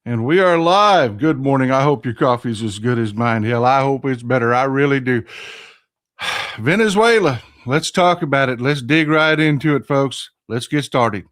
And we are live. Good morning. I hope your coffee is as good as mine. Hell, I hope it's better. I really do. Venezuela. Let's talk about it. Let's dig right into it, folks. Let's get started.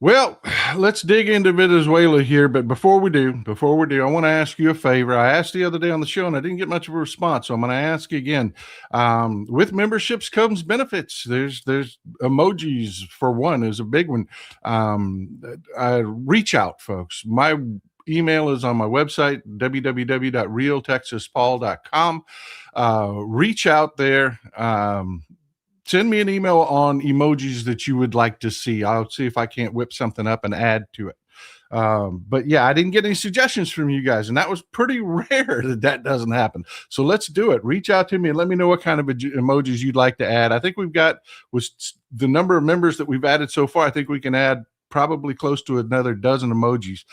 Well, let's dig into Venezuela here. But before we do, I want to ask you a favor. I asked the other day on the show and I didn't get much of a response. So I'm going to ask again. With memberships comes benefits. There's emojis for one is a big one. Reach out, folks. My email is on my website, www.realtexaspaul.com. Reach out there. Send me an email on emojis that you would like to see. I'll see if I can't whip something up and add to it. But yeah, I didn't get any suggestions from you guys, and that was pretty rare that doesn't happen. So let's do it. Reach out to me and let me know what kind of emojis you'd like to add. I think we've got, with the number of members that we've added so far, I think we can add probably close to another dozen emojis.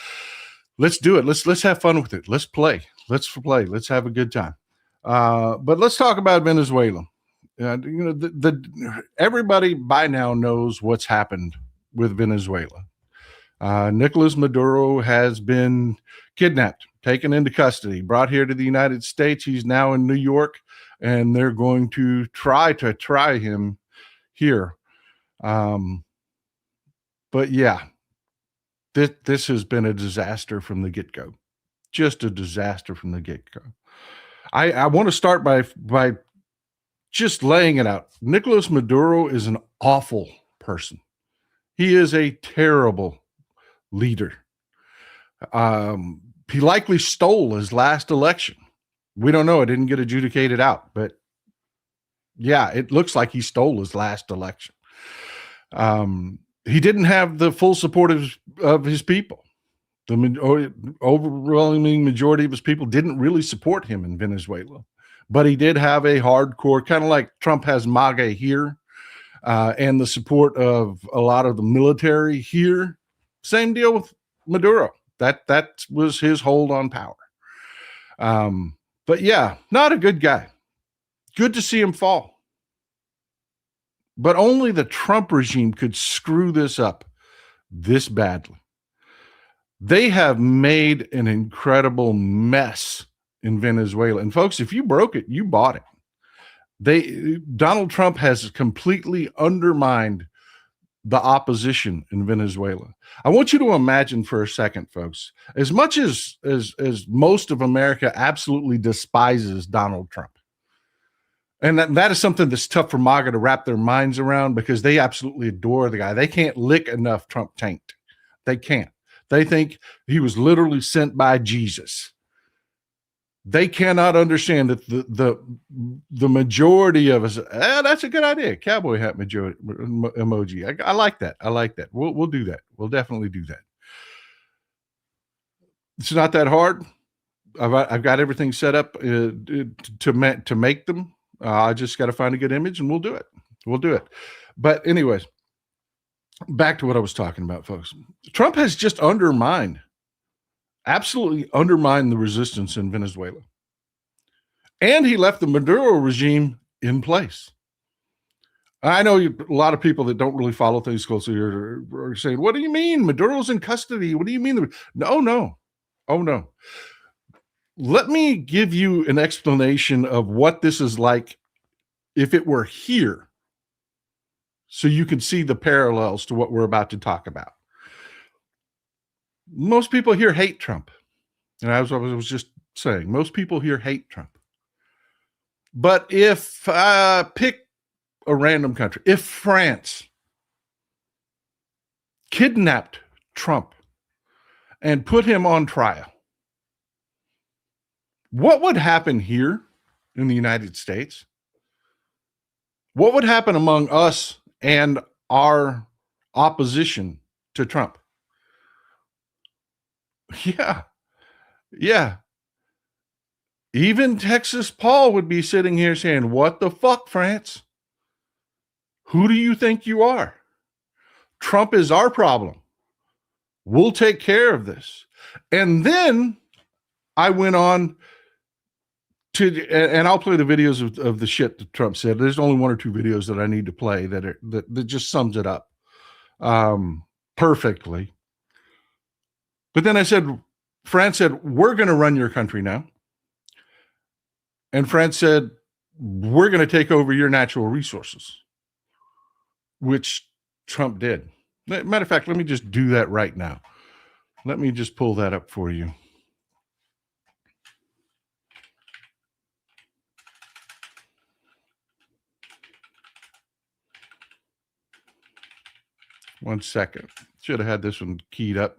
Let's do it. Let's have fun with it. Let's play. Let's have a good time. But let's talk about Venezuela. Everybody by now knows what's happened with Venezuela. Nicolas Maduro has been kidnapped, taken into custody, brought here to the United States. He's now in New York, and they're going to try him here. But yeah, this has been a disaster from the get-go. Just a disaster from the get-go. I want to start by just laying it out. Nicolas Maduro is an awful person. He is a terrible leader. He likely stole his last election. We don't know. It didn't get adjudicated out, but yeah, it looks like he stole his last election. He didn't have the full support of his people. The overwhelming majority of his people didn't really support him in Venezuela. But he did have a hardcore, kind of like Trump has MAGA here, and the support of a lot of the military here. Same deal with Maduro. That was his hold on power. But yeah, not a good guy. Good to see him fall. But only the Trump regime could screw this up this badly. They have made an incredible mess in Venezuela. And folks, if you broke it, you bought it. Donald Trump has completely undermined the opposition in Venezuela. I want you to imagine for a second, folks, as much as most of America absolutely despises Donald Trump. And that is something that's tough for MAGA to wrap their minds around, because they absolutely adore the guy. They can't lick enough Trump taint. They can't. They think he was literally sent by Jesus. They cannot understand that the majority of us, that's a good idea. Cowboy hat majority emoji. I like that. I like that. We'll do that. We'll definitely do that. It's not that hard. I've got everything set up to make them. I just got to find a good image and we'll do it. We'll do it. But anyways, back to what I was talking about, folks. Trump has just absolutely undermined the resistance in Venezuela. And he left the Maduro regime in place. I know a lot of people that don't really follow things closely are saying, what do you mean? Maduro's in custody. What do you mean? No. Oh, no. Let me give you an explanation of what this is like if it were here, so you can see the parallels to what we're about to talk about. Most people here hate Trump. And as I was just saying, most people here hate Trump. But if pick a random country, if France kidnapped Trump and put him on trial, what would happen here in the United States? What would happen among us and our opposition to Trump? Yeah. Yeah. Even Texas Paul would be sitting here saying, what the fuck, France? Who do you think you are? Trump is our problem. We'll take care of this. And then I went on to, and I'll play the videos of the shit that Trump said. There's only one or two videos that I need to play that just sums it up perfectly. But then I said, France said, we're going to run your country now. And France said, we're going to take over your natural resources, which Trump did. Matter of fact, let me just do that right now. Let me just pull that up for you. One second. Should have had this one keyed up.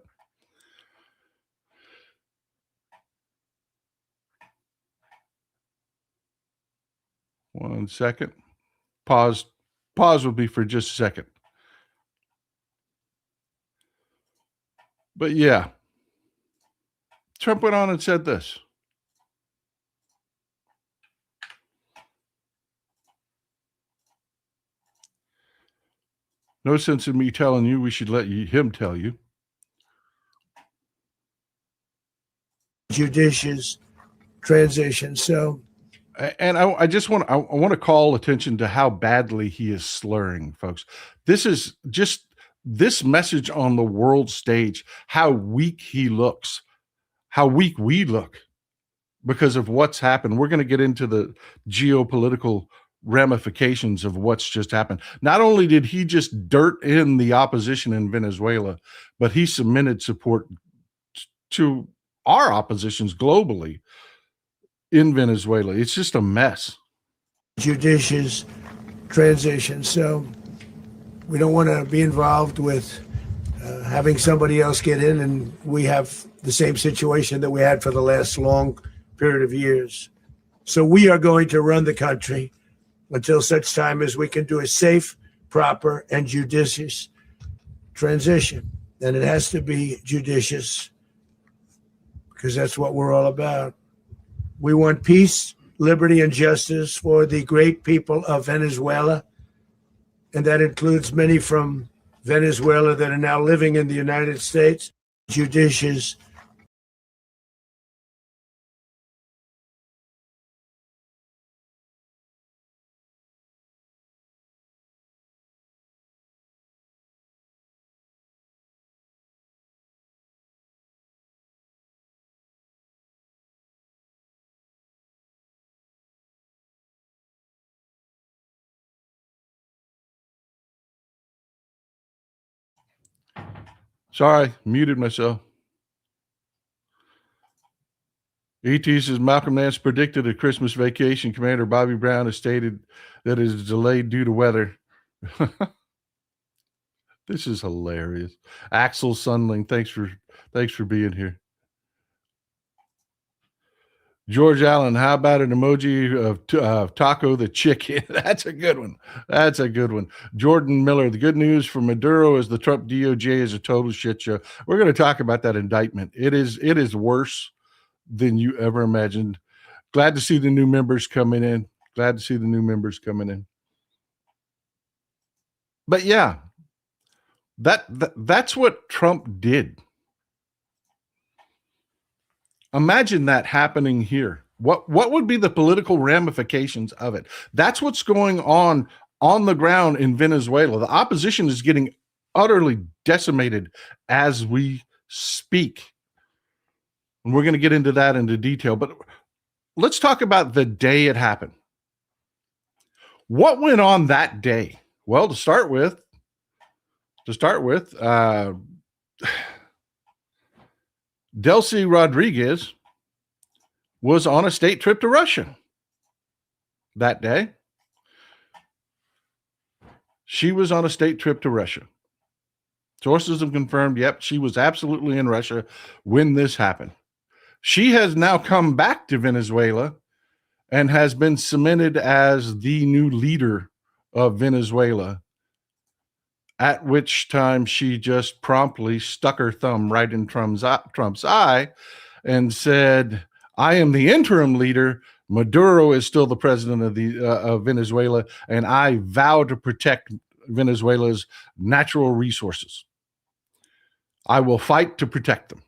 One second. Pause will be for just a second. But yeah, Trump went on and said this. No sense in me telling you, we should let him tell you. Judicious transition. So, and I just want to call attention to how badly he is slurring, folks. This is just this message on the world stage, how weak he looks, how weak we look because of what's happened. We're going to get into the geopolitical ramifications of what's just happened. Not only did he just dirt in the opposition in Venezuela, but he cemented support to our oppositions globally in Venezuela. It's just a mess. Judicious transition. So we don't want to be involved with having somebody else get in, and we have the same situation that we had for the last long period of years. So we are going to run the country until such time as we can do a safe, proper, and judicious transition. And it has to be judicious because that's what we're all about. We want peace, liberty, and justice for the great people of Venezuela. And that includes many from Venezuela that are now living in the United States. Judicious. Sorry, muted myself. ET says Malcolm Nance predicted a Christmas vacation. Commander Bobby Brown has stated that it is delayed due to weather. This is hilarious. Axel Sunling, thanks for being here. George Allen, how about an emoji of Taco the chicken? That's a good one. That's a good one. Jordan Miller, the good news for Maduro is the Trump DOJ is a total shit show. We're going to talk about that indictment. It is worse than you ever imagined. Glad to see the new members coming in. But yeah, that's what Trump did. Imagine that happening here. What would be the political ramifications of it? That's what's going on the ground in Venezuela. The opposition is getting utterly decimated as we speak. And we're going to get into that into detail, but let's talk about the day it happened. What went on that day? Well, to start with, Delcy Rodriguez was on a state trip to Russia that day. She was on a state trip to Russia. Sources have confirmed, yep, she was absolutely in Russia when this happened. She has now come back to Venezuela and has been cemented as the new leader of Venezuela, at which time she just promptly stuck her thumb right in Trump's eye and said, I am the interim leader. Maduro is still the president of Venezuela, and I vow to protect Venezuela's natural resources. I will fight to protect them.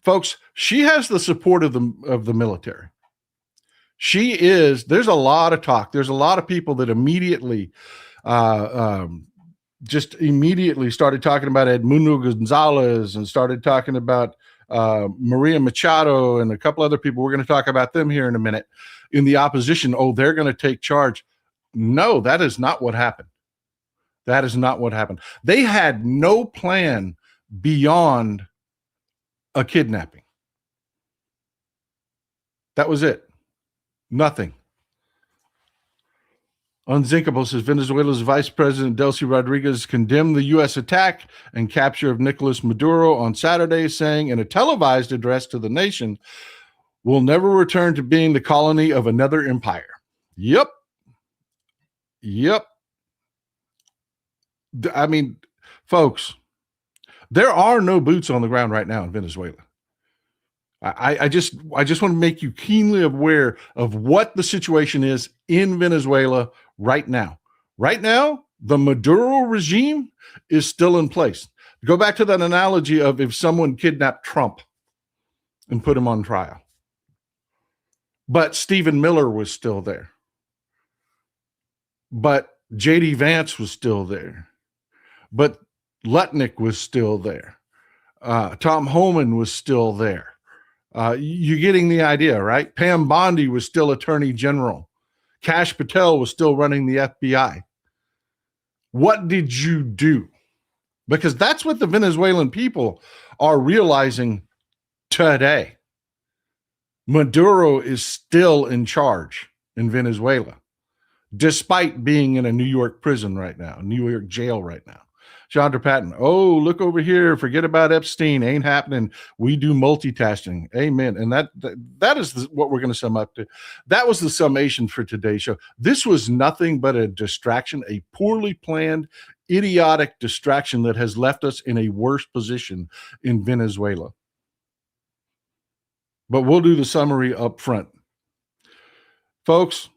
Folks, she has the support of the military. There's a lot of talk. There's a lot of people that immediately started talking about Edmundo Gonzalez and started talking about Maria Machado and a couple other people. We're going to talk about them here in a minute in the opposition. Oh, they're going to take charge. No, that is not what happened. That is not what happened. They had no plan beyond a kidnapping. That was it. Nothing. Unzinkable says Venezuela's Vice President Delcy Rodriguez condemned the U.S. attack and capture of Nicolas Maduro on Saturday, saying in a televised address to the nation, we'll never return to being the colony of another empire. Yep. I mean, folks, there are no boots on the ground right now in Venezuela. I just want to make you keenly aware of what the situation is in Venezuela right now. Right now, the Maduro regime is still in place. Go back to that analogy of if someone kidnapped Trump and put him on trial. But Stephen Miller was still there. But J.D. Vance was still there. But Lutnick was still there. Tom Homan was still there. You're getting the idea, right? Pam Bondi was still Attorney General. Kash Patel was still running the FBI. What did you do? Because that's what the Venezuelan people are realizing today. Maduro is still in charge in Venezuela, despite being in a New York prison right now, New York jail right now. Chandra Patton, oh, look over here. Forget about Epstein. Ain't happening. We do multitasking. Amen. And that is what we're going to sum up to. That was the summation for today's show. This was nothing but a distraction, a poorly planned, idiotic distraction that has left us in a worse position in Venezuela. But we'll do the summary up front. Folks,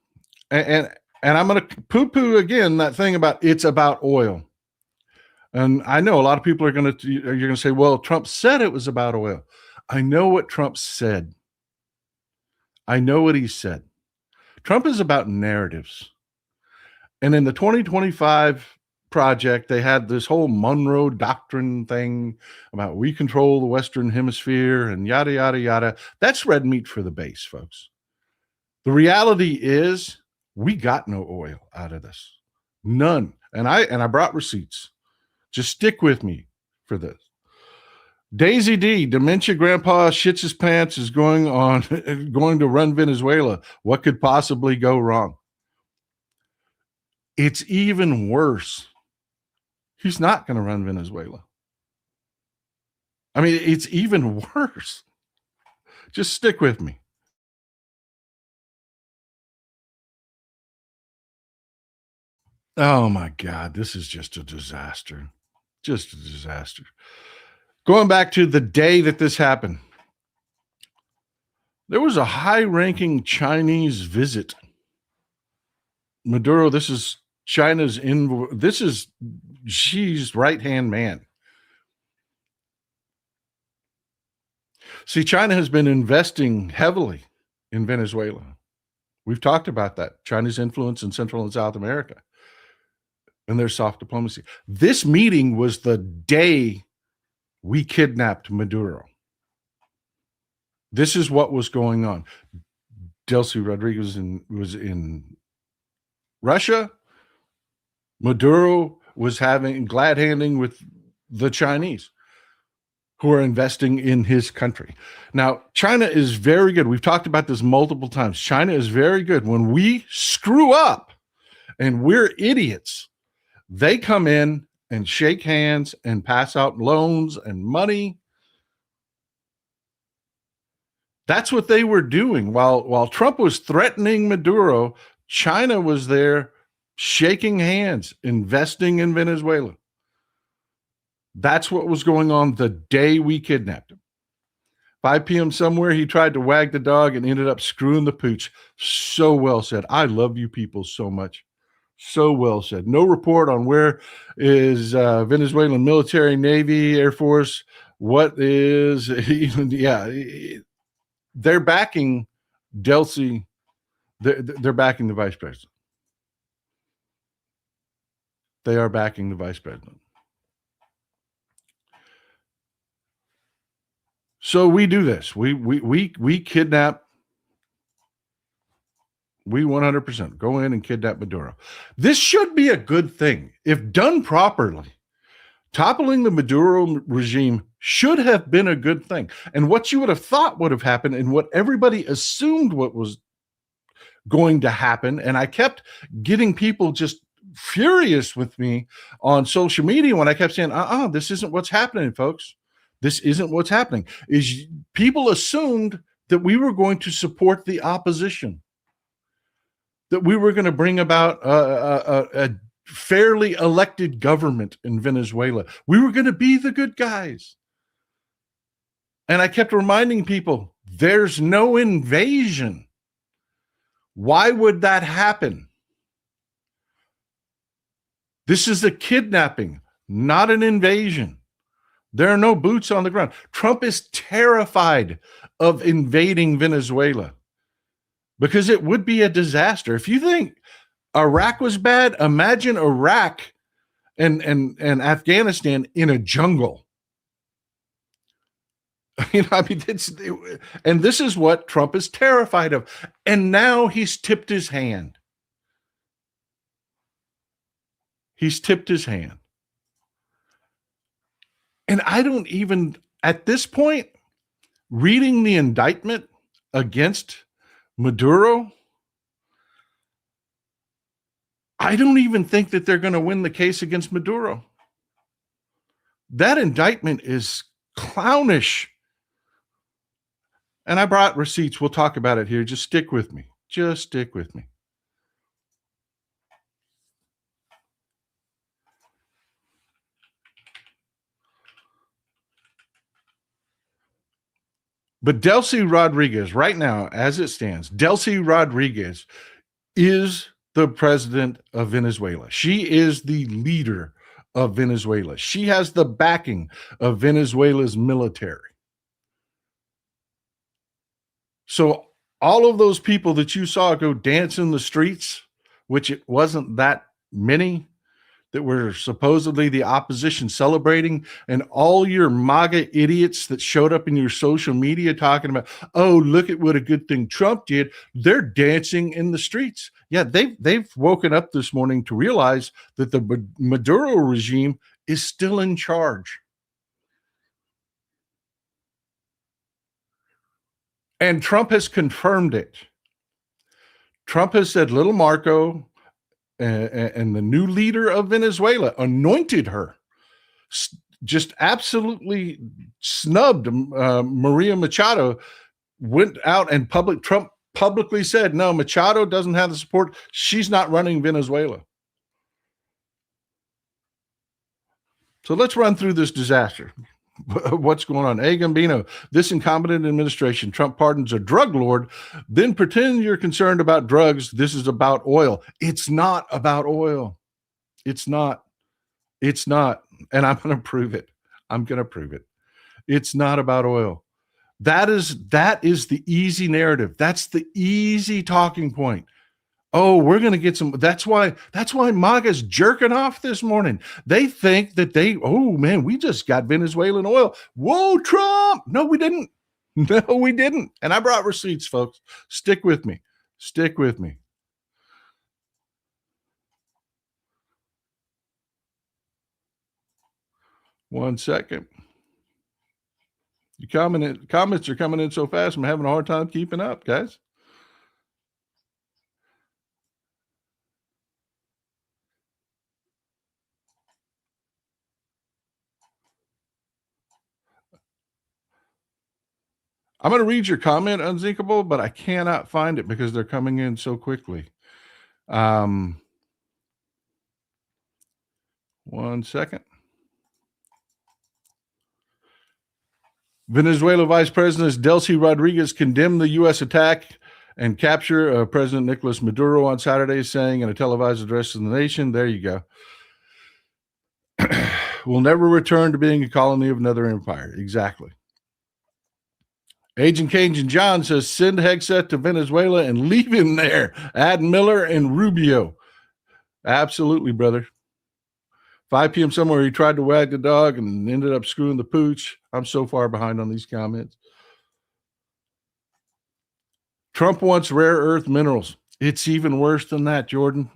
and I'm going to poo-poo again that thing about it's about oil. And I know a lot of people you're going to say, well, Trump said it was about oil. I know what Trump said. I know what he said. Trump is about narratives. And in the 2025 project, they had this whole Monroe Doctrine thing about we control the Western Hemisphere and yada, yada, yada. That's red meat for the base, folks. The reality is we got no oil out of this. None. And I brought receipts. Just stick with me for this. Daisy D, dementia grandpa shits his pants, is going to run Venezuela. What could possibly go wrong? It's even worse. He's not going to run Venezuela. I mean, it's even worse. Just stick with me. Oh my God, this is just a disaster. Just a disaster. Going back to the day that this happened, there was a high-ranking Chinese visit. Maduro, this is Xi's right-hand man. See, China has been investing heavily in Venezuela. We've talked about that. China's influence in Central and South America and their soft diplomacy. This meeting was the day we kidnapped Maduro. This is what was going on. Delcy Rodriguez was in Russia. Maduro was having glad handing with the Chinese. who are investing in his country. Now, China is very good. We've talked about this multiple times. China is very good. When we screw up and we're idiots, they come in and shake hands and pass out loans and money. That's what they were doing. While Trump was threatening Maduro, China was there shaking hands, investing in Venezuela. That's what was going on the day we kidnapped him. 5 p.m. somewhere, he tried to wag the dog and ended up screwing the pooch. So well said. I love you people so much. So well said. No report on where is Venezuelan military, Navy, Air Force. What is, yeah, they're backing Delcy. They're backing the vice president. They are backing the vice president. So we do this. We kidnap. We 100% go in and kidnap Maduro. This should be a good thing if done properly. Toppling the Maduro regime should have been a good thing. And what you would have thought would have happened, and what everybody assumed what was going to happen, and I kept getting people just furious with me on social media when I kept saying, this isn't what's happening, folks. This isn't what's happening. Is people assumed that we were going to support the opposition, that we were going to bring about a fairly elected government in Venezuela. We were going to be the good guys. And I kept reminding people, there's no invasion. Why would that happen? This is a kidnapping, not an invasion. There are no boots on the ground. Trump is terrified of invading Venezuela because it would be a disaster. If you think Iraq was bad, imagine Iraq and Afghanistan in a jungle. And this is what Trump is terrified of. And now he's tipped his hand. He's tipped his hand. And I don't even, at this point, reading the indictment against Maduro, I don't even think that they're going to win the case against Maduro. That indictment is clownish. And I brought receipts. We'll talk about it here. Just stick with me. Just stick with me. But Delcy Rodriguez, right now, as it stands, Delcy Rodriguez is the president of Venezuela. She is the leader of Venezuela. She has the backing of Venezuela's military. So all of those people that you saw go dance in the streets, which it wasn't that many, that were supposedly the opposition celebrating, and all your MAGA idiots that showed up in your social media talking about, oh, look at what a good thing Trump did. They're dancing in the streets. Yeah, they've woken up this morning to realize that the Maduro regime is still in charge. And Trump has confirmed it. Trump has said little Marco and the new leader of Venezuela anointed her, just absolutely snubbed Maria Machado, went out and Trump publicly said, no, Machado doesn't have the support. She's not running Venezuela. So let's run through this disaster. What's going on? A. Gambino, this incompetent administration, Trump pardons a drug lord, then pretend you're concerned about drugs. This is about oil. It's not about oil. It's not. It's not. And I'm going to prove it. I'm going to prove it. It's not about oil. That is the easy narrative. That's the easy talking point. Oh, we're going to get some. That's why MAGA's jerking off this morning. They think that oh man, we just got Venezuelan oil. Whoa, Trump. No, we didn't. No, we didn't. And I brought receipts, folks. Stick with me. Stick with me. One second. Comments are coming in so fast. I'm having a hard time keeping up, guys. I'm going to read your comment, Unzinkable, but I cannot find it because they're coming in so quickly. 1 second. Venezuela Vice President Delcy Rodriguez condemned the U.S. attack and capture of President Nicolas Maduro on Saturday, saying in a televised address to the nation, there you go, we'll never return to being a colony of another empire. Exactly. Agent Cajun John says, send Hegseth to Venezuela and leave him there. Add Miller and Rubio. Absolutely, brother. 5 p.m. somewhere, he tried to wag the dog and ended up screwing the pooch. I'm so far behind on these comments. Trump wants rare earth minerals. It's even worse than that, Jordan.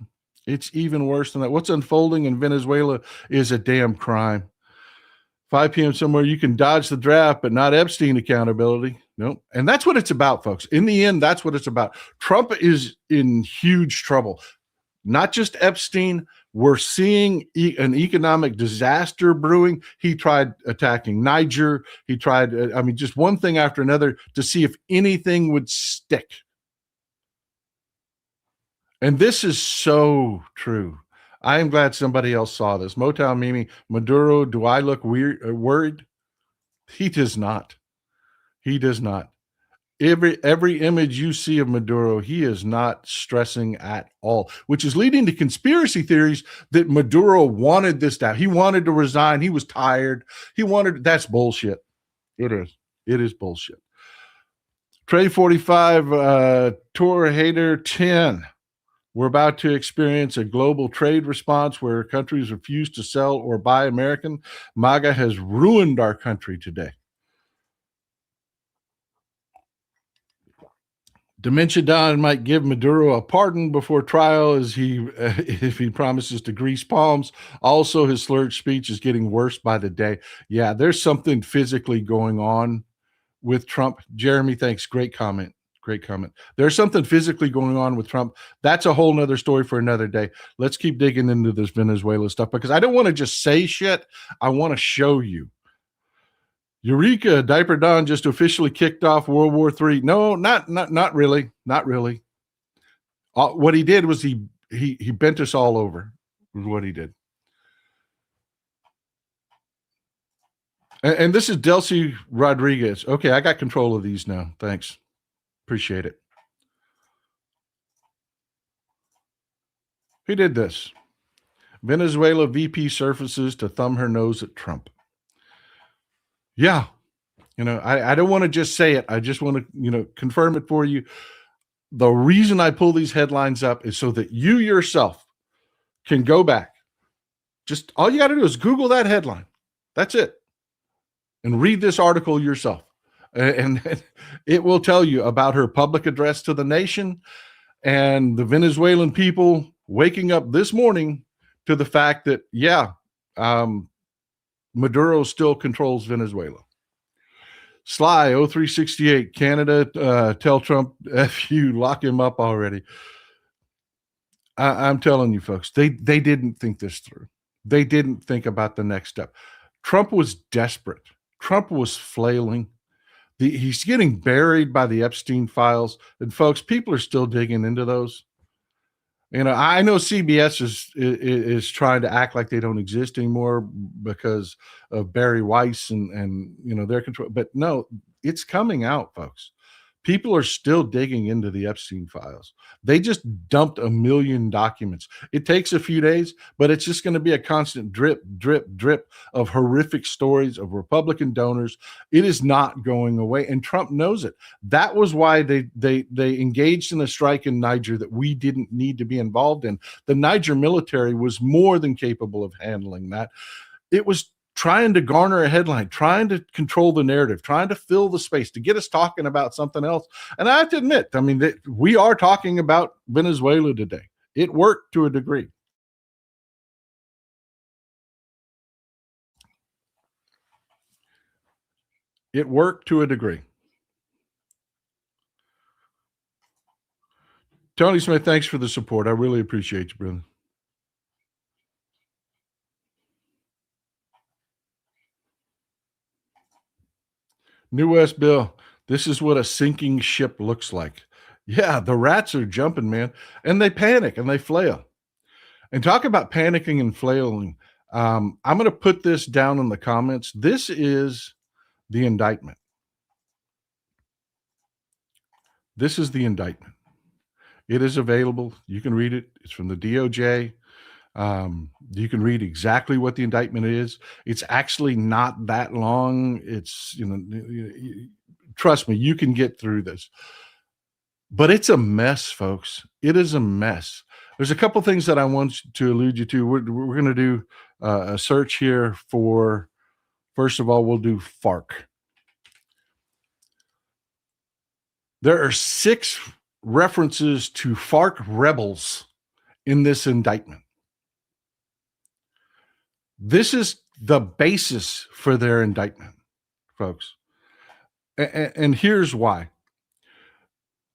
It's even worse than that. What's unfolding in Venezuela is a damn crime. 5 p.m. somewhere, you can dodge the draft, but not Epstein accountability. Nope. And that's what it's about, folks. In the end, that's what it's about. Trump is in huge trouble. Not just Epstein. We're seeing an economic disaster brewing. He tried attacking Niger. He tried, just one thing after another to see if anything would stick. And this is so true. I am glad somebody else saw this. Motown Mimi, Maduro, do I look worried? He does not. He does not. Every image you see of Maduro, he is not stressing at all, which is leading to conspiracy theories that Maduro wanted this to happen. He wanted to resign. He was tired. That's bullshit. It is. It is bullshit. Trade 45, Tour Hater 10. We're about to experience a global trade response where countries refuse to sell or buy American. MAGA has ruined our country today. Dementia Don might give Maduro a pardon before trial if he promises to grease palms. Also, his slurred speech is getting worse by the day. Yeah, there's something physically going on with Trump. Jeremy, thanks. Great comment. Great comment. There's something physically going on with Trump. That's a whole nother story for another day. Let's keep digging into this Venezuela stuff because I don't want to just say shit. I want to show you. Eureka, Diaper Don just officially kicked off World War III. No, not really. Not really. What he did was he bent us all over, was what he did. And this is Delcy Rodriguez. Okay, I got control of these now. Thanks. Appreciate it. Who did this? Venezuela VP surfaces to thumb her nose at Trump. Yeah. I don't want to just say it. I just want to, confirm it for you. The reason I pull these headlines up is so that you yourself can go back. Just all you got to do is Google that headline. That's it. And read this article yourself. And it will tell you about her public address to the nation and the Venezuelan people waking up this morning to the fact that, Maduro still controls Venezuela. Sly 0368 Canada, tell Trump F you, lock him up already. I'm telling you folks, they didn't think this through. They didn't think about the next step. Trump was desperate. Trump was flailing. He's getting buried by the Epstein files. And folks, people are still digging into those. I know CBS is trying to act like they don't exist anymore because of Barry Weiss and their control. But no, it's coming out, folks. People are still digging into the Epstein files. They just dumped 1 million documents. It takes a few days, but it's just going to be a constant drip, drip, drip of horrific stories of Republican donors. It is not going away, and Trump knows it. That was why they engaged in a strike in Niger that we didn't need to be involved in. The Niger military was more than capable of handling that. It was trying to garner a headline, trying to control the narrative, trying to fill the space to get us talking about something else. And I have to admit, we are talking about Venezuela today. It worked to a degree. It worked to a degree. Tony Smith, thanks for the support. I really appreciate you, brother. New West Bill, this is what a sinking ship looks like. Yeah, the rats are jumping, man, and they panic and they flail. And talk about panicking and flailing. I'm going to put this down in the comments. This is the indictment. This is the indictment. It is available. You can read it. It's from the DOJ. You can read exactly what the indictment is. It's actually not that long. It's, trust me, you can get through this. But it's a mess, folks. It is a mess. There's a couple things that I want to allude you to. We're going to do a search here for, first of all, we'll do FARC. There are 6 references to FARC rebels in this indictment. This is the basis for their indictment, folks. And here's why.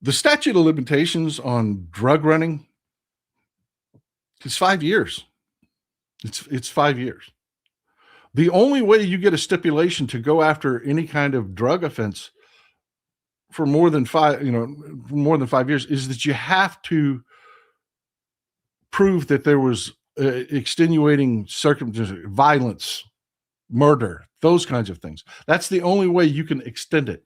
The statute of limitations on drug running is 5 years. It's 5 years. The only way you get a stipulation to go after any kind of drug offense for more than 5 years is that you have to prove that there was extenuating circumstances, violence, murder, those kinds of things. That's the only way you can extend it.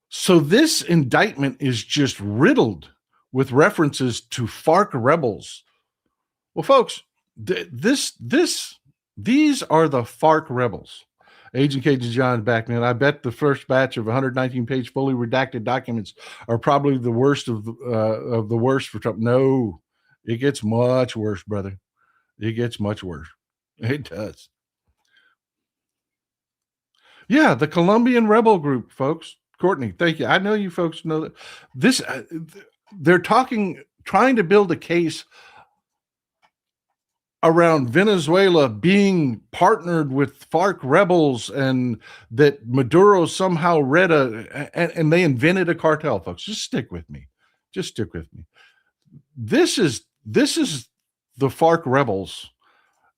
So this indictment is just riddled with references to FARC rebels. Well, folks, these are the FARC rebels. Agent Cajun John Backman, I bet the first batch of 119-page fully redacted documents are probably the worst of the worst for Trump. No, it gets much worse, brother. It gets much worse. It does. Yeah, the Colombian rebel group, folks. Courtney, thank you. I know you folks know that this. They're trying to build a case around Venezuela being partnered with FARC rebels, and that Maduro somehow read and they invented a cartel, folks. Just stick with me. Just stick with me. This is the FARC rebels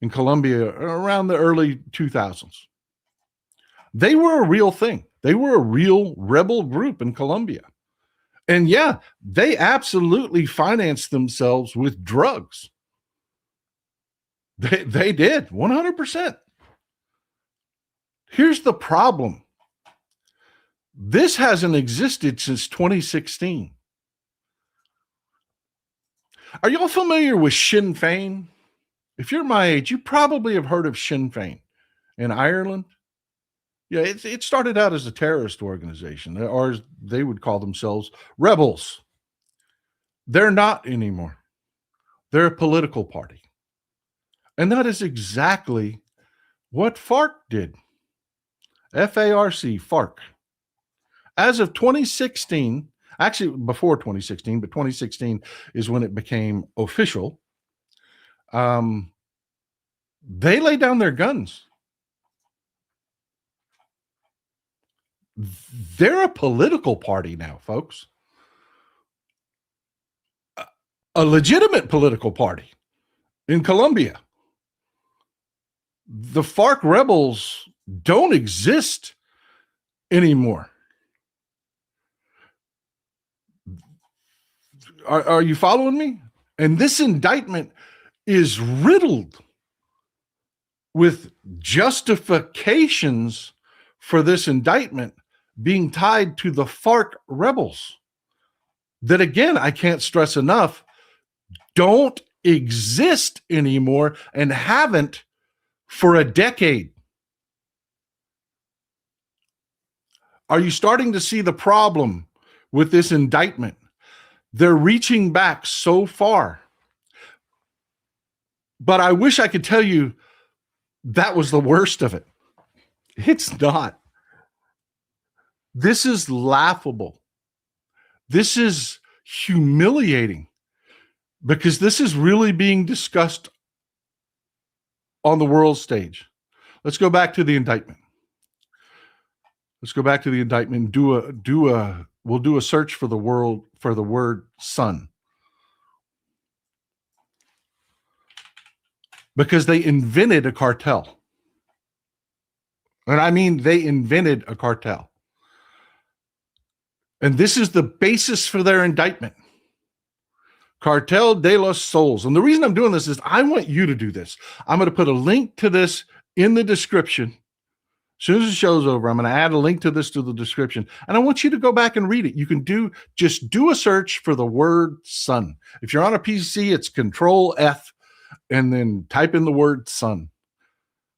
in Colombia around the early 2000s. They were a real thing. They were a real rebel group in Colombia. And yeah, they absolutely financed themselves with drugs. They did 100%. Here's the problem. This hasn't existed since 2016. Are y'all familiar with Sinn Féin? If you're my age, you probably have heard of Sinn Féin in Ireland. Yeah, it started out as a terrorist organization, or they would call themselves rebels. They're not anymore. They're a political party. And that is exactly what FARC did. F-A-R-C, FARC. As of 2016, actually before 2016, but 2016 is when it became official, they laid down their guns. They're a political party now, folks. A legitimate political party in Colombia. The FARC rebels don't exist anymore. Are you following me? And this indictment is riddled with justifications for this indictment being tied to the FARC rebels that, again, I can't stress enough, don't exist anymore and haven't for a decade. Are you starting to see the problem with this indictment? They're reaching back so far. But I wish I could tell you that was the worst of it. It's not. This is laughable. This is humiliating, because this is really being discussed on the world stage. Let's go back to the indictment. Let's go back to the indictment. We'll do a search for the word son. Because they invented a cartel. And I mean, they invented a cartel. And this is the basis for their indictment. Cartel de los Soles. And the reason I'm doing this is I want you to do this. I'm going to put a link to this in the description. As soon as the show's over, I'm going to add a link to this to the description. And I want you to go back and read it. You can just do a search for the word son. If you're on a PC, it's Control F and then type in the word son.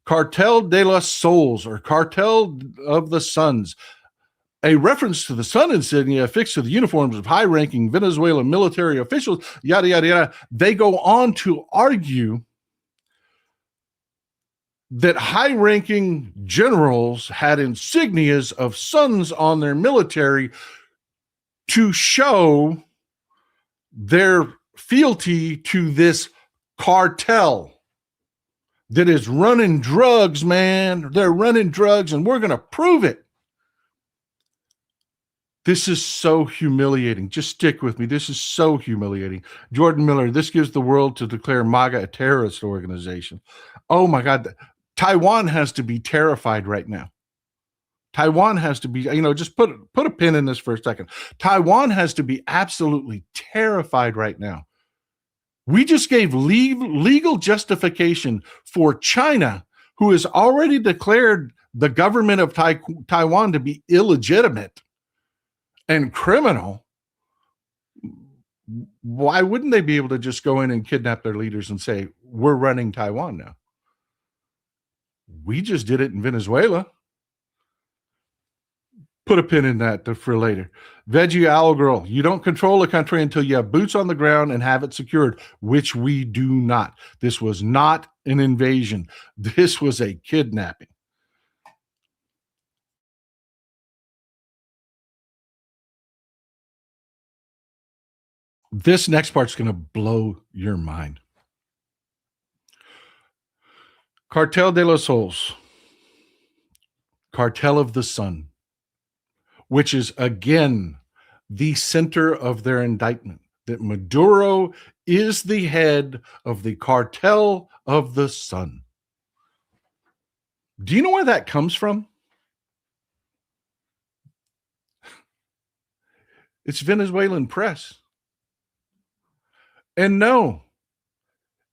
Cartel de los Soles, or Cartel of the Sons. A reference to the sun insignia affixed to the uniforms of high-ranking Venezuelan military officials, yada, yada, yada. They go on to argue that high-ranking generals had insignias of suns on their military to show their fealty to this cartel that is running drugs, man. They're running drugs, and we're going to prove it. This is so humiliating. Just stick with me. This is so humiliating. Jordan Miller, this gives the world to declare MAGA a terrorist organization. Oh my God. Taiwan has to be terrified right now. Taiwan has to be, just put a pin in this for a second. Taiwan has to be absolutely terrified right now. We just gave legal justification for China, who has already declared the government of Taiwan to be illegitimate and criminal. Why wouldn't they be able to just go in and kidnap their leaders and say, we're running Taiwan now? We just did it in Venezuela. Put a pin in that for later. Veggie Owl Girl, you don't control a country until you have boots on the ground and have it secured, which we do not. This was not an invasion. This was a kidnapping. This next part's going to blow your mind. Cartel de los Soles, Cartel of the Sun, which is, again, the center of their indictment, that Maduro is the head of the Cartel of the Sun. Do you know where that comes from? It's Venezuelan press. And no,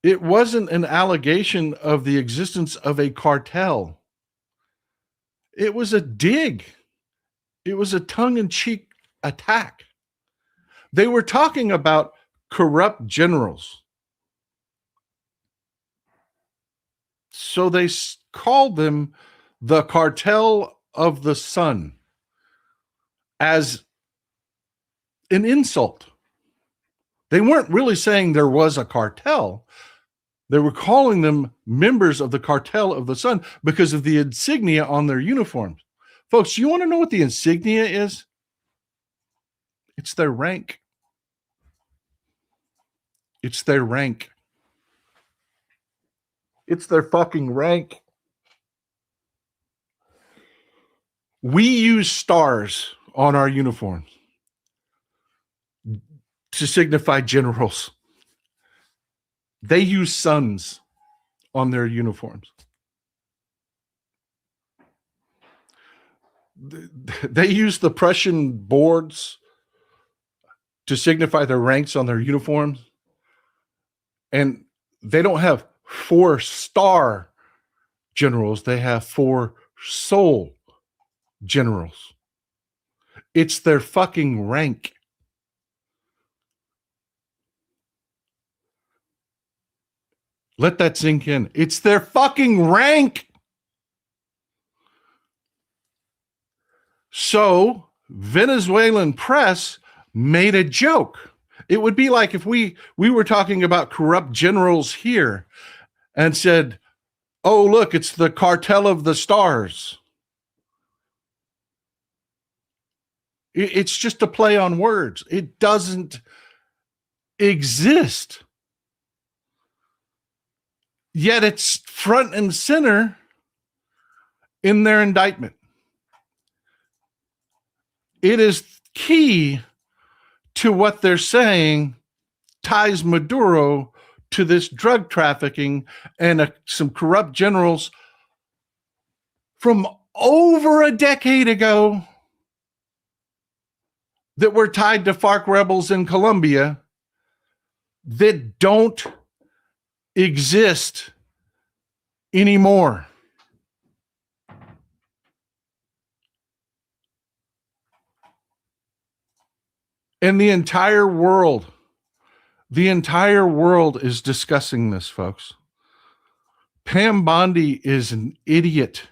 it wasn't an allegation of the existence of a cartel. It was a dig. It was a tongue-in-cheek attack. They were talking about corrupt generals. So they called them the Cartel of the Sun as an insult. They weren't really saying there was a cartel. They were calling them members of the Cartel of the Sun because of the insignia on their uniforms. Folks, you want to know what the insignia is? It's their rank. It's their rank. It's their fucking rank. We use stars on our uniforms to signify generals. They use suns on their uniforms. They use the Prussian boards to signify their ranks on their uniforms. And they don't have 4-star generals. They have 4-soul generals. It's their fucking rank. Let that sink in. It's their fucking rank. So Venezuelan press made a joke. It would be like if we were talking about corrupt generals here and said, oh, look, it's the Cartel of the Stars. It's just a play on words. It doesn't exist. Yet it's front and center in their indictment. it is key to what they're saying ties Maduro to this drug trafficking and some corrupt generals from over a decade ago that were tied to FARC rebels in Colombia that don't exist anymore. And the entire world is discussing this, folks. Pam Bondi is an idiot.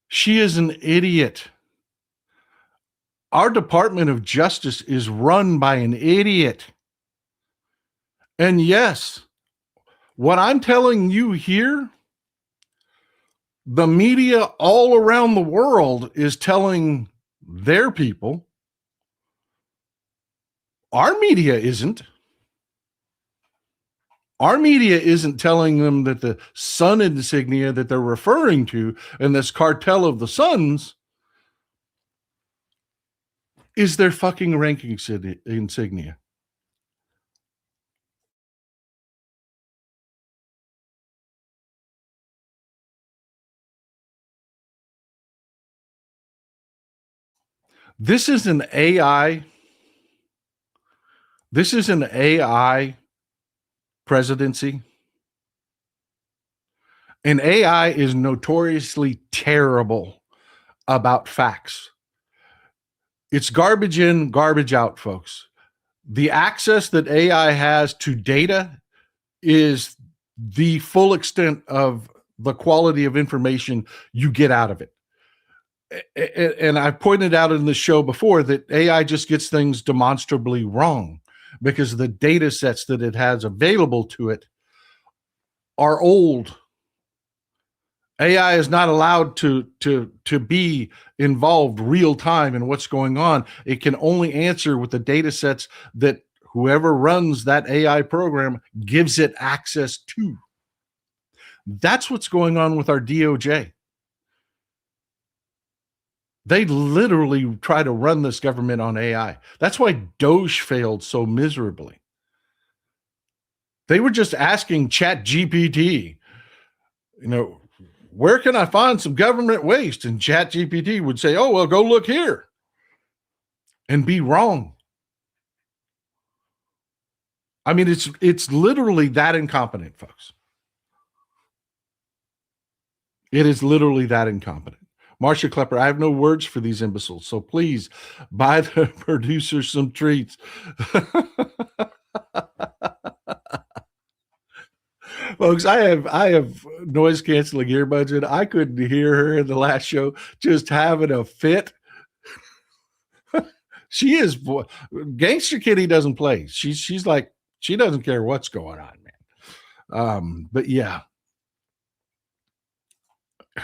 She is an idiot. Our Department of Justice is run by an idiot. And yes, what I'm telling you here, the media all around the world is telling their people. Our media isn't. Our media isn't telling them that the sun insignia that they're referring to in this cartel of the suns is their fucking ranking insignia. This is an AI. This is an AI presidency. And AI is notoriously terrible about facts. It's garbage in, garbage out, folks. The access that AI has to data is the full extent of the quality of information you get out of it. And I pointed out in the show before that AI just gets things demonstrably wrong because the data sets that it has available to it are old. AI is not allowed to be involved real time in what's going on. It can only answer with the data sets that whoever runs that AI program gives it access to. That's what's going on with our DOJ. They literally try to run this government on AI. That's why Doge failed so miserably. They were just asking ChatGPT, where can I find some government waste? And ChatGPT would say, oh, well, go look here, and be wrong. I mean, it's literally that incompetent, folks. It is literally that incompetent. Marcia Klepper, I have no words for these imbeciles, so please buy the producers some treats. Folks, I have noise canceling earbuds in. I couldn't hear her in the last show just having a fit. She is Gangster Kitty doesn't play. She's like, she doesn't care what's going on, man. But yeah.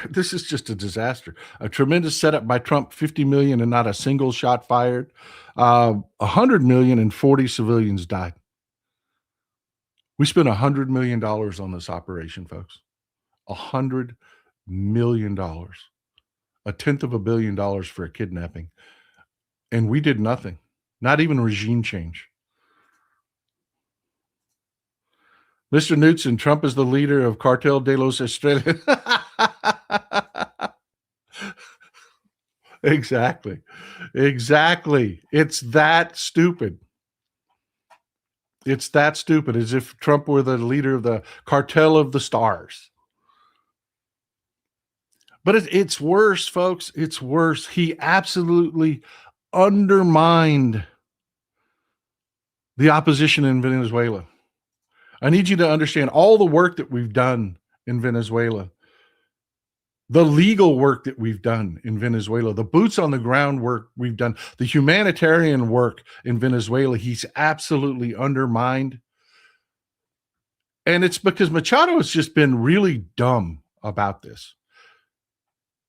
This is just a disaster. A tremendous setup by Trump, 50 million and not a single shot fired. 100 million and 40 civilians died. We spent $100 million on this operation, folks. $100 million. $1/10 billion for a kidnapping. And we did nothing. Not even regime change. Mr. Knudsen, Trump is the leader of Cartel de los Estrellas. Exactly. It's that stupid. It's that stupid, as if Trump were the leader of the cartel of the stars. But it's worse, folks. It's worse. He absolutely undermined the opposition in Venezuela. I need you to understand all the work that we've done in Venezuela, the legal work that we've done in Venezuela, the boots on the ground work we've done, the humanitarian work in Venezuela. He's absolutely undermined. And it's because Machado has just been really dumb about this.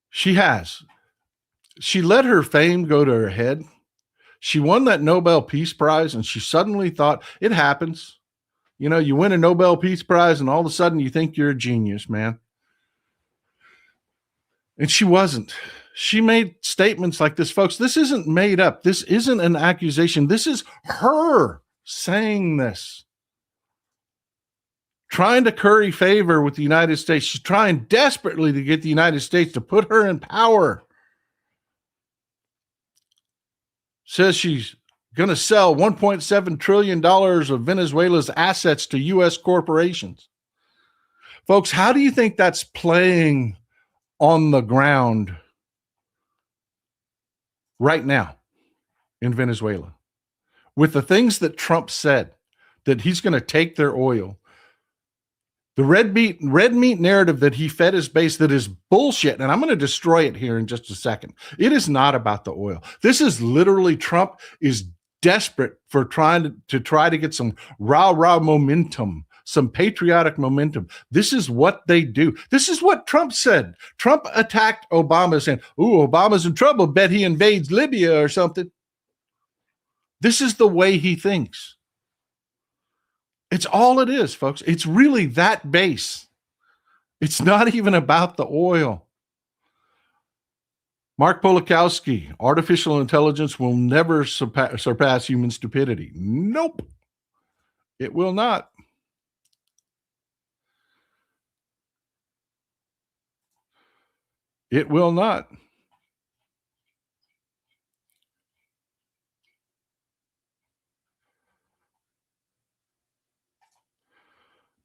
She let her fame go to her head. She won that Nobel Peace Prize and she suddenly thought, it happens. You win a Nobel Peace Prize and all of a sudden you think you're a genius, man. And she wasn't. She made statements like this, folks. This isn't made up. This isn't an accusation. This is her saying this. Trying to curry favor with the United States. She's trying desperately to get the United States to put her in power. Says she's going to sell $1.7 trillion of Venezuela's assets to U.S. corporations. Folks, how do you think that's playing on the ground right now in Venezuela? With the things that Trump said, that he's going to take their oil, the red meat narrative that he fed his base that is bullshit, and I'm going to destroy it here in just a second. It is not about the oil. This is literally Trump is desperate for trying to get some rah-rah momentum, some patriotic momentum. This is what they do. This is what Trump said. Trump attacked Obama saying, "Ooh, Obama's in trouble. Bet he invades Libya or something." This is the way he thinks. It's all it is, folks. It's really that base. It's not even about the oil. Mark Polakowski, artificial intelligence will never surpass human stupidity. Nope, it will not. It will not.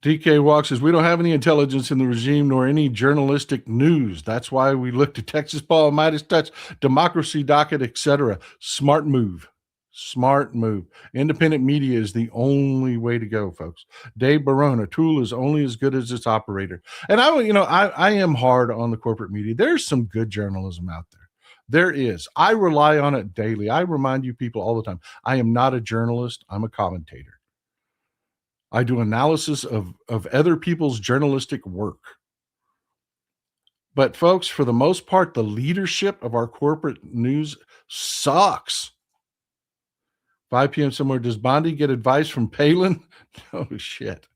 DK Walk says, we don't have any intelligence in the regime nor any journalistic news. That's why we look to Texas Paul, Midas Touch, Democracy Docket, etc. Smart move. Smart move. Independent media is the only way to go, folks. Dave Barone, a tool is only as good as its operator. And I am hard on the corporate media. There's some good journalism out there. There is. I rely on it daily. I remind you people all the time. I am not a journalist. I'm a commentator. I do analysis of other people's journalistic work. But folks, for the most part, the leadership of our corporate news sucks. 5 p.m. somewhere. Does Bondi get advice from Palin? No shit.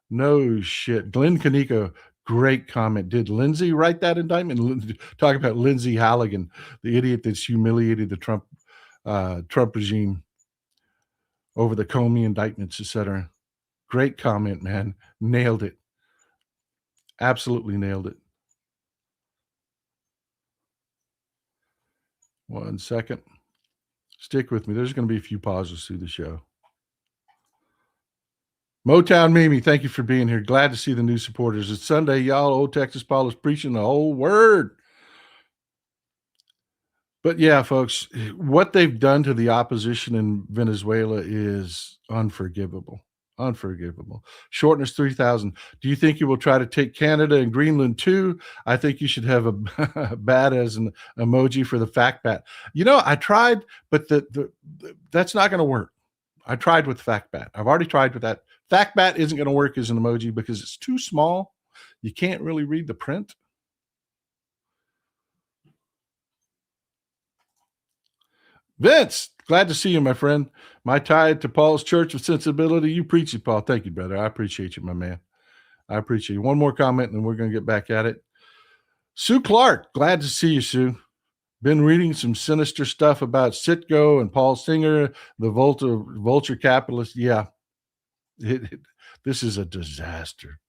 No shit. Glenn Kanika, great comment. Did Lindsay write that indictment? Talk about Lindsay Halligan, the idiot that's humiliated the Trump regime over the Comey indictments, etc. Great comment, man. Nailed it. Absolutely nailed it. 1 second. Stick with me. There's going to be a few pauses through the show. Motown Mimi, thank you for being here. Glad to see the new supporters. It's Sunday, y'all. Old Texas Paul is preaching the whole word. But yeah, folks, what they've done to the opposition in Venezuela is unforgivable. Unforgivable. Shortness 3,000. Do you think you will try to take Canada and Greenland too? I think you should have a bat as an emoji for the fact bat. I tried, but that's not going to work. I tried with fact bat. I've already tried with that. Fact bat isn't going to work as an emoji because it's too small. You can't really read the print. Vince, glad to see you, my friend. My tithe to Paul's Church of Sensibility. You preach it, Paul. Thank you, brother. I appreciate you, my man. I appreciate you. One more comment, and then we're going to get back at it. Sue Clark, glad to see you, Sue. Been reading some sinister stuff about Citgo and Paul Singer, the vulture capitalist. Yeah, this is a disaster.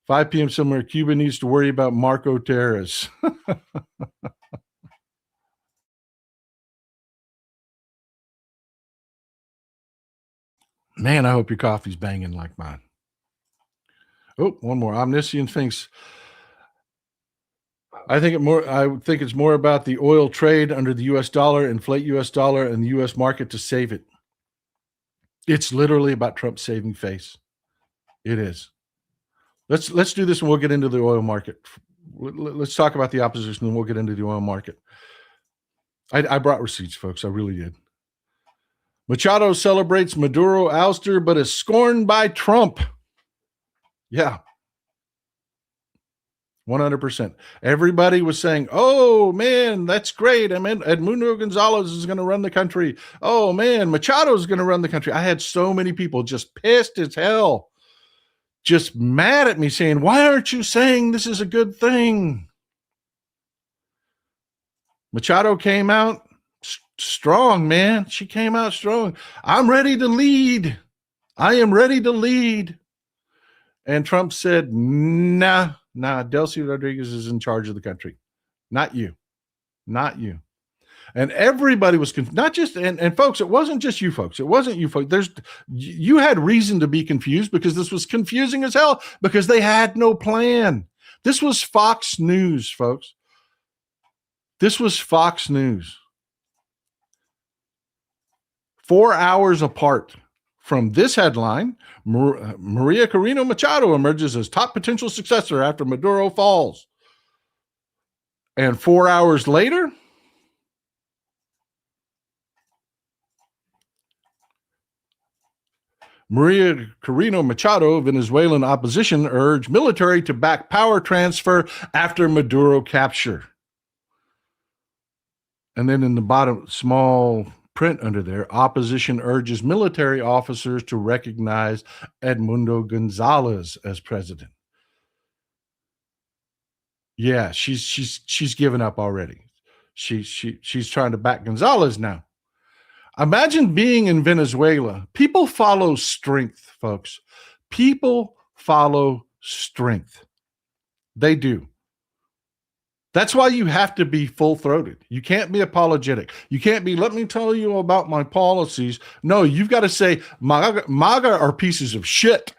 5 p.m. somewhere. Cuba needs to worry about Marco Terrace. Man, I hope your coffee's banging like mine. Oh, one more. Omniscient thinks, I think it's more about the oil trade under the U.S. dollar, inflate U.S. dollar and the U.S. market to save it. It's literally about Trump saving face. It is. Let's do this and we'll get into the oil market. Let's talk about the opposition and we'll get into the oil market. I brought receipts, folks. I really did. Machado celebrates Maduro ouster, but is scorned by Trump. Yeah. 100%. Everybody was saying, oh, man, that's great. I mean, Edmundo Gonzalez is going to run the country. Oh, man, Machado is going to run the country. I had so many people just pissed as hell, just mad at me saying, why aren't you saying this is a good thing? Machado came out strong, man. She came out strong. I'm ready to lead. I am ready to lead. And Trump said, nah, Delcy Rodriguez is in charge of the country. Not you. Not you. And everybody was not just, and folks, it wasn't just you folks. It wasn't you folks. You had reason to be confused because this was confusing as hell because they had no plan. This was Fox News, folks. This was Fox News. 4 hours apart from this headline, Maria Corina Machado emerges as top potential successor after Maduro falls. And 4 hours later, Maria Corina Machado, Venezuelan opposition, urged military to back power transfer after Maduro capture. And then in the bottom, small print under there, opposition urges military officers to recognize Edmundo Gonzalez as president. Yeah, she's given up already. She's trying to back Gonzalez now. Imagine being in Venezuela. People follow strength, folks. People follow strength. They do. That's why you have to be full-throated. You can't be apologetic. You can't be, let me tell you about my policies. No, you've got to say, MAGA are pieces of shit.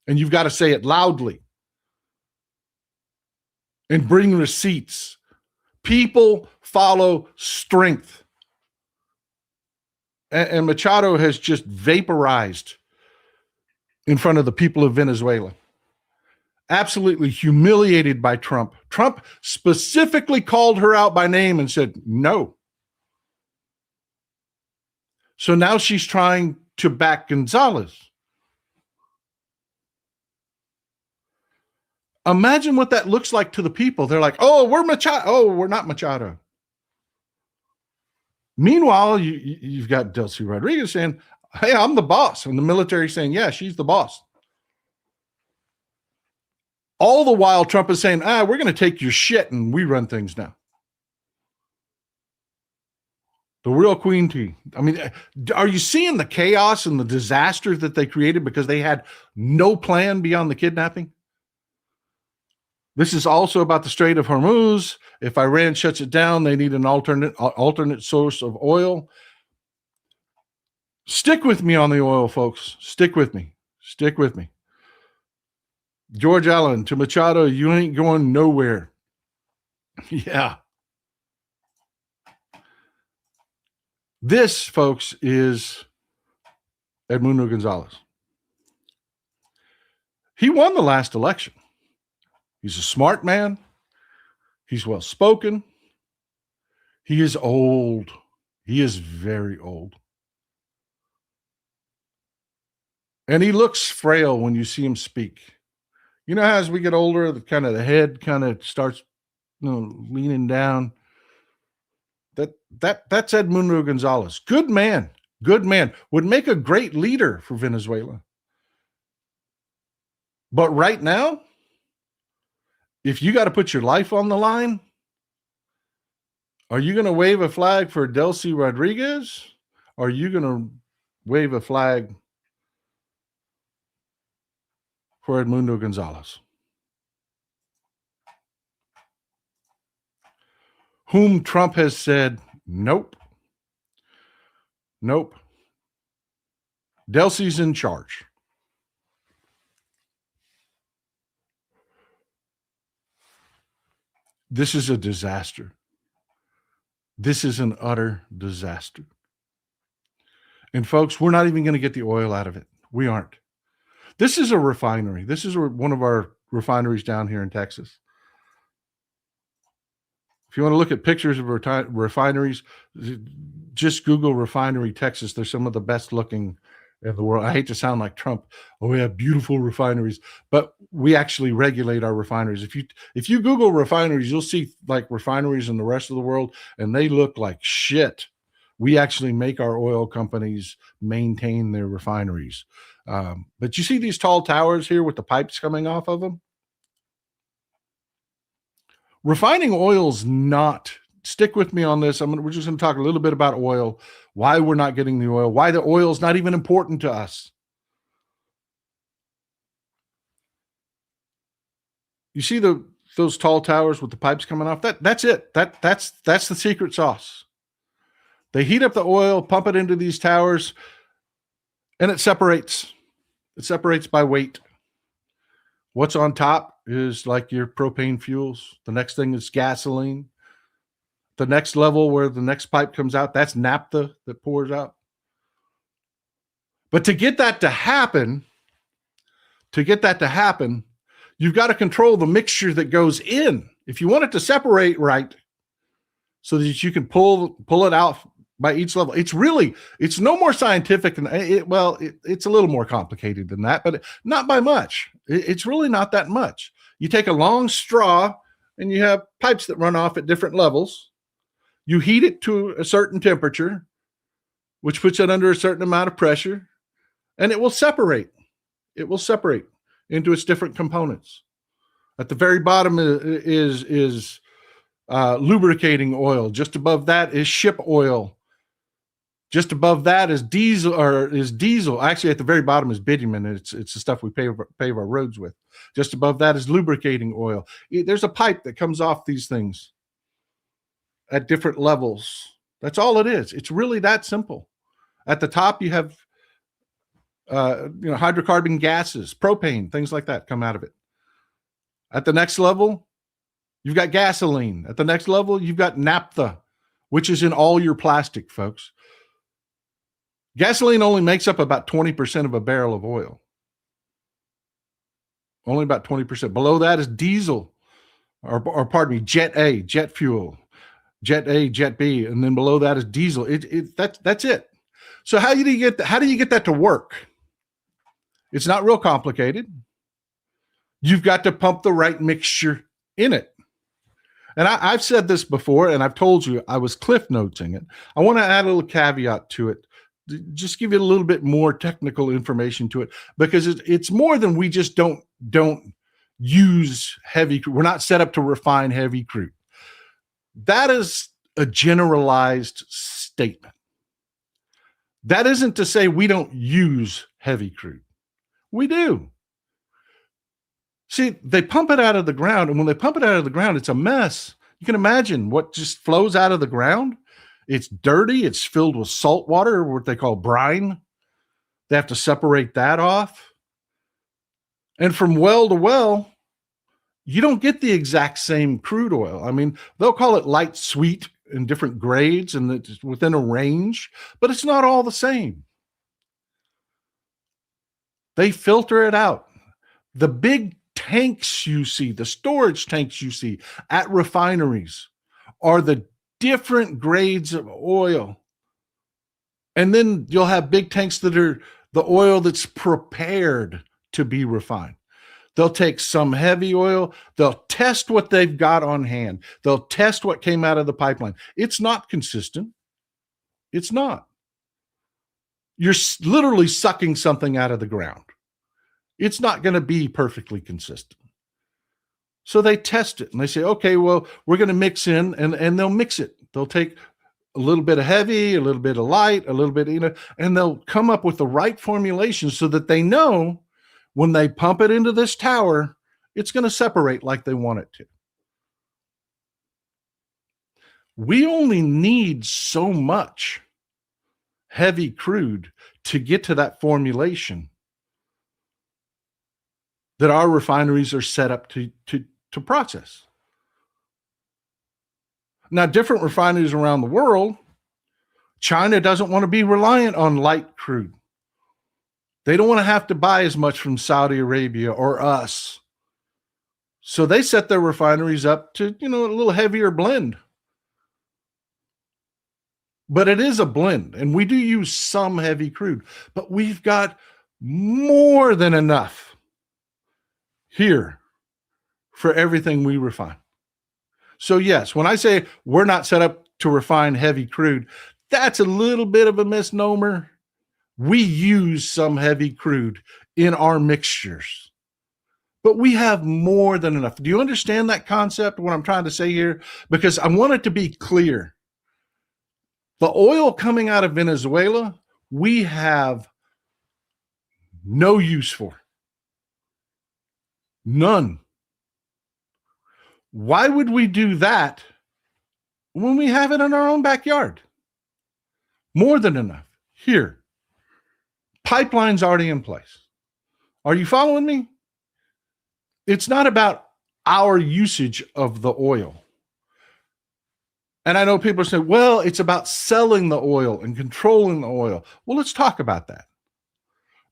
And you've got to say it loudly. And bring receipts. People follow strength. And Machado has just vaporized in front of the people of Venezuela. Absolutely humiliated by Trump. Trump specifically called her out by name and said, no. So now she's trying to back Gonzalez. Imagine what that looks like to the people. They're like, oh, we're Machado. Oh, we're not Machado. Meanwhile, you've got Delcy Rodriguez saying, hey, I'm the boss. And the military saying, yeah, she's the boss. All the while, Trump is saying, we're going to take your shit and we run things now. The real queen tea. I mean, are you seeing the chaos and the disaster that they created because they had no plan beyond the kidnapping? This is also about the Strait of Hormuz. If Iran shuts it down, they need an alternate source of oil. Stick with me on the oil, folks. Stick with me. Stick with me. George Allen, to Machado, you ain't going nowhere. Yeah. This, folks, is Edmundo Gonzalez. He won the last election. He's a smart man. He's well-spoken. He is old. He is very old. And he looks frail when you see him speak. You know how as we get older, the head kind of starts leaning down. That's Edmundo Gonzalez. Good man. Good man. Would make a great leader for Venezuela. But right now, if you got to put your life on the line, are you going to wave a flag for Delcy Rodriguez? Or are you going to wave a flag for Edmundo Gonzalez? Whom Trump has said, nope. Nope. Delcy's in charge. This is a disaster. This is an utter disaster. And folks, we're not even going to get the oil out of it. We aren't. This is a refinery. This is one of our refineries down here in Texas. If you want to look at pictures of refineries, just Google refinery Texas. They're some of the best looking in the world. I hate to sound like Trump. Oh, we have beautiful refineries, but we actually regulate our refineries. If you Google refineries, you'll see like refineries in the rest of the world, and they look like shit. We actually make our oil companies maintain their refineries. But you see these tall towers here with the pipes coming off of them? Refining oil's not stick with me on this. We're just going to talk a little bit about oil, why we're not getting the oil, why the oil is not even important to us. You see those tall towers with the pipes coming off? That's it. That's the secret sauce. They heat up the oil, pump it into these towers, and it separates. It separates by weight. What's on top is like your propane fuels. The next thing is gasoline. The next level where the next pipe comes out, that's naphtha that pours out. But to get that to happen, you've got to control the mixture that goes in. If you want it to separate right, so that you can pull it out by each level, it's no more scientific than it's a little more complicated than that, but not by much. It's really not that much. You take a long straw and you have pipes that run off at different levels. You heat it to a certain temperature, which puts it under a certain amount of pressure, and it will separate. It will separate into its different components. At the very bottom is lubricating oil. Just above that is ship oil. Just above that is diesel. Actually, at the very bottom is bitumen. It's the stuff we pave our roads with. Just above that is lubricating oil. There's a pipe that comes off these things at different levels. That's all it is. It's really that simple. At the top, you have hydrocarbon gases, propane, things like that come out of it. At the next level, you've got gasoline. At the next level, you've got naphtha, which is in all your plastic, folks. Gasoline only makes up about 20% of a barrel of oil. Only about 20%. Below that is diesel, or pardon me, jet A, jet fuel, jet A, jet B, and then below that is diesel. That's it. So how do you get that to work? It's not real complicated. You've got to pump the right mixture in it. And I've said this before, and I've told you I was cliff noting it. I want to add a little caveat to it, just give you a little bit more technical information to it, because it's more than we just don't use heavy crude. We're not set up to refine heavy crude. That is a generalized statement. That isn't to say we don't use heavy crude. We do. See, they pump it out of the ground, and when they pump it out of the ground, it's a mess. You can imagine what just flows out of the ground. It's dirty. It's filled with salt water, what they call brine. They have to separate that off. And from well to well, you don't get the exact same crude oil. I mean, they'll call it light sweet in different grades, and it's within a range, but it's not all the same. They filter it out. The big tanks you see, the storage tanks you see at refineries, are the different grades of oil. And then you'll have big tanks that are the oil that's prepared to be refined. They'll take some heavy oil. They'll test what they've got on hand. They'll test what came out of the pipeline. It's not consistent. It's not. You're literally sucking something out of the ground. It's not going to be perfectly consistent. So they test it and they say, okay, well, we're going to mix in, and they'll mix it. They'll take a little bit of heavy, a little bit of light, a little bit, and they'll come up with the right formulation so that they know when they pump it into this tower, it's going to separate like they want it to. We only need so much heavy crude to get to that formulation that our refineries are set up to process. Now, different refineries around the world, China doesn't want to be reliant on light crude. They don't want to have to buy as much from Saudi Arabia or us. So they set their refineries up to, a little heavier blend. But it is a blend, and we do use some heavy crude, but we've got more than enough here for everything we refine. So yes, when I say we're not set up to refine heavy crude, that's a little bit of a misnomer. We use some heavy crude in our mixtures, But we have more than enough. Do you understand that concept, what I'm trying to say here? Because I want it to be clear. The oil coming out of Venezuela, we have no use for. None. Why would we do that when we have it in our own backyard? More than enough. Here. Pipeline's already in place. Are you following me? It's not about our usage of the oil. And I know people are saying, well, it's about selling the oil and controlling the oil. Well, let's talk about that.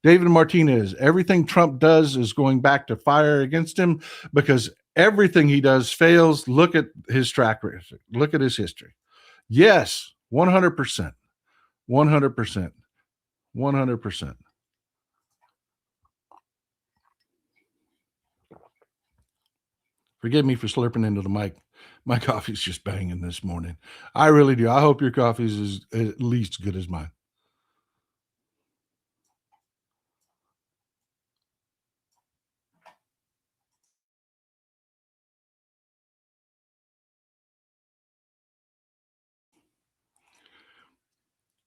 David Martinez, everything Trump does is going back to fire against him because everything he does fails. Look at his track record. Look at his history. Yes, 100%. 100%. 100%. Forgive me for slurping into the mic. My coffee's just banging this morning. I really do. I hope your coffee's is at least as good as mine.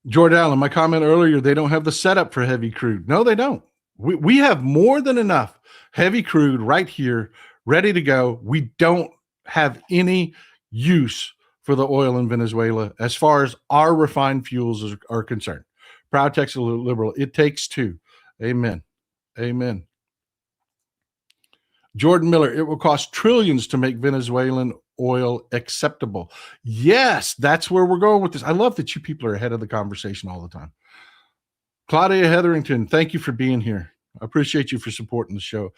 Jordan Allen, my comment earlier, they don't have the setup for heavy crude. No, they don't. We have more than enough heavy crude right here, ready to go. We don't have any use for the oil in Venezuela as far as our refined fuels are concerned. Proud Texas liberal. It takes two. Amen. Amen. Jordan Miller, it will cost trillions to make Venezuelan oil acceptable. Yes, that's where we're going with this. I love that you people are ahead of the conversation all the time. Claudia Hetherington, thank you for being here. I appreciate you for supporting the show.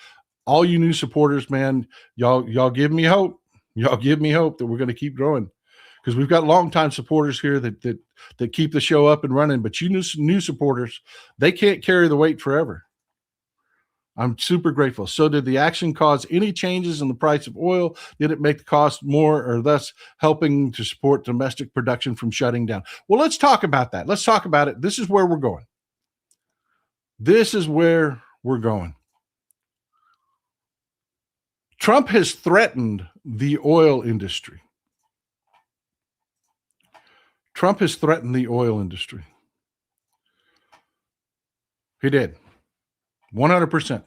All you new supporters, man, y'all give me hope. Y'all give me hope that we're going to keep growing because we've got longtime supporters here that keep the show up and running. But you new supporters, they can't carry the weight forever. I'm super grateful. So did the action cause any changes in the price of oil? Did it make the cost more or thus helping to support domestic production from shutting down? Well, let's talk about that. Let's talk about it. This is where we're going. This is where we're going. Trump has threatened the oil industry. Trump has threatened the oil industry. He did. 100%.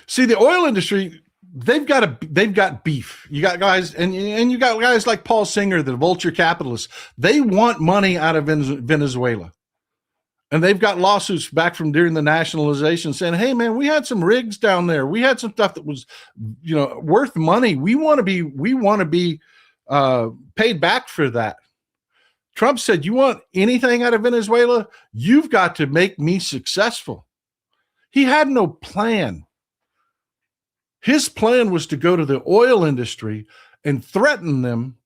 See, the oil industry, they've got beef. You got guys, and you got guys like Paul Singer, the vulture capitalists. They want money out of Venezuela. And they've got lawsuits back from during the nationalization saying, hey, man, we had some rigs down there. We had some stuff that was, worth money. We want to be paid back for that. Trump said, you want anything out of Venezuela? You've got to make me successful. He had no plan. His plan was to go to the oil industry and threaten them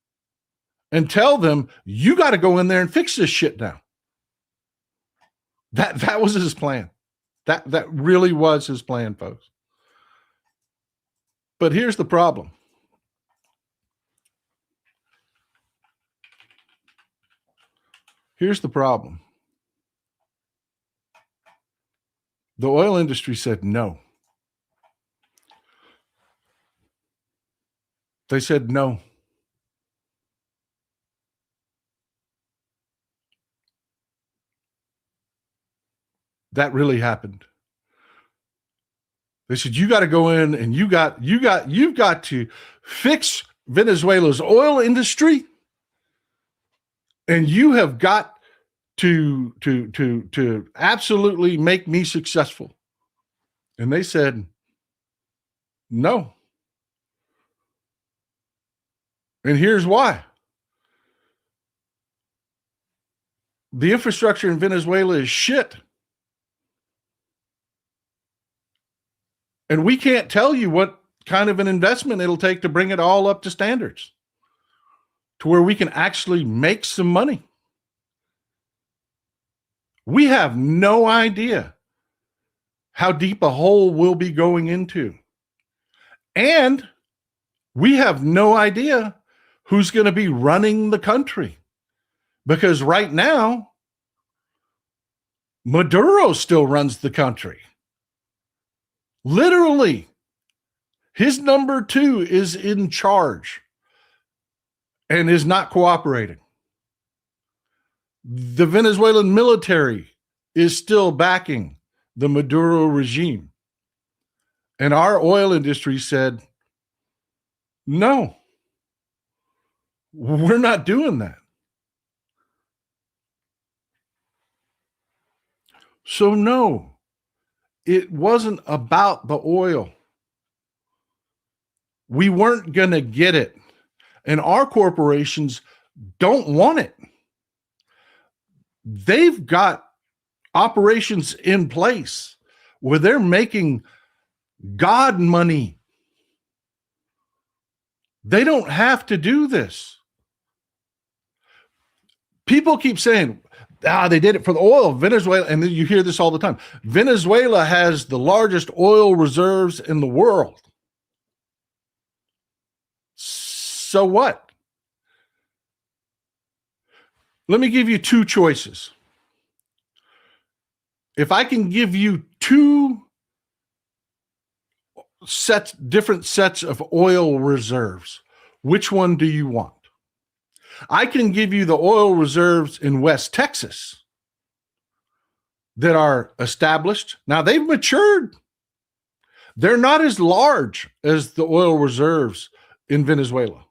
and tell them, you got to go in there and fix this shit now. That was his plan. That really was his plan, folks. But here's the problem. Here's the problem. The oil industry said no. They said no. That really happened. They said, you got to go in and you've got to fix Venezuela's oil industry. And you have got to absolutely make me successful. And they said, no. And here's why. The infrastructure in Venezuela is shit. And we can't tell you what kind of an investment it'll take to bring it all up to standards to where we can actually make some money. We have no idea how deep a hole we'll be going into. And we have no idea who's going to be running the country. Because right now, Maduro still runs the country. Literally, His number two is in charge and is not cooperating. The Venezuelan military is still backing the Maduro regime. And our oil industry said, no, we're not doing that. So no, it wasn't about the oil. We weren't going to get it. And our corporations don't want it. They've got operations in place where they're making God money. They don't have to do this. People keep saying, they did it for the oil. Venezuela, and then you hear this all the time. Venezuela has the largest oil reserves in the world. So what? Let me give you two choices. If I can give you two different sets of oil reserves, which one do you want? I can give you the oil reserves in West Texas that are established. Now they've matured. They're not as large as the oil reserves in Venezuela.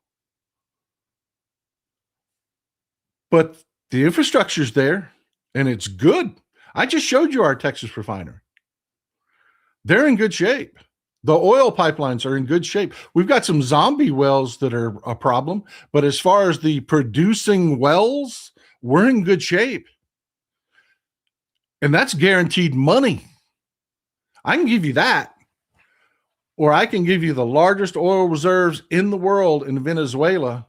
But the infrastructure's there and it's good. I just showed you our Texas refinery. They're in good shape. The oil pipelines are in good shape. We've got some zombie wells that are a problem, but as far as the producing wells, we're in good shape. And that's guaranteed money. I can give you that. Or I can give you the largest oil reserves in the world in Venezuela,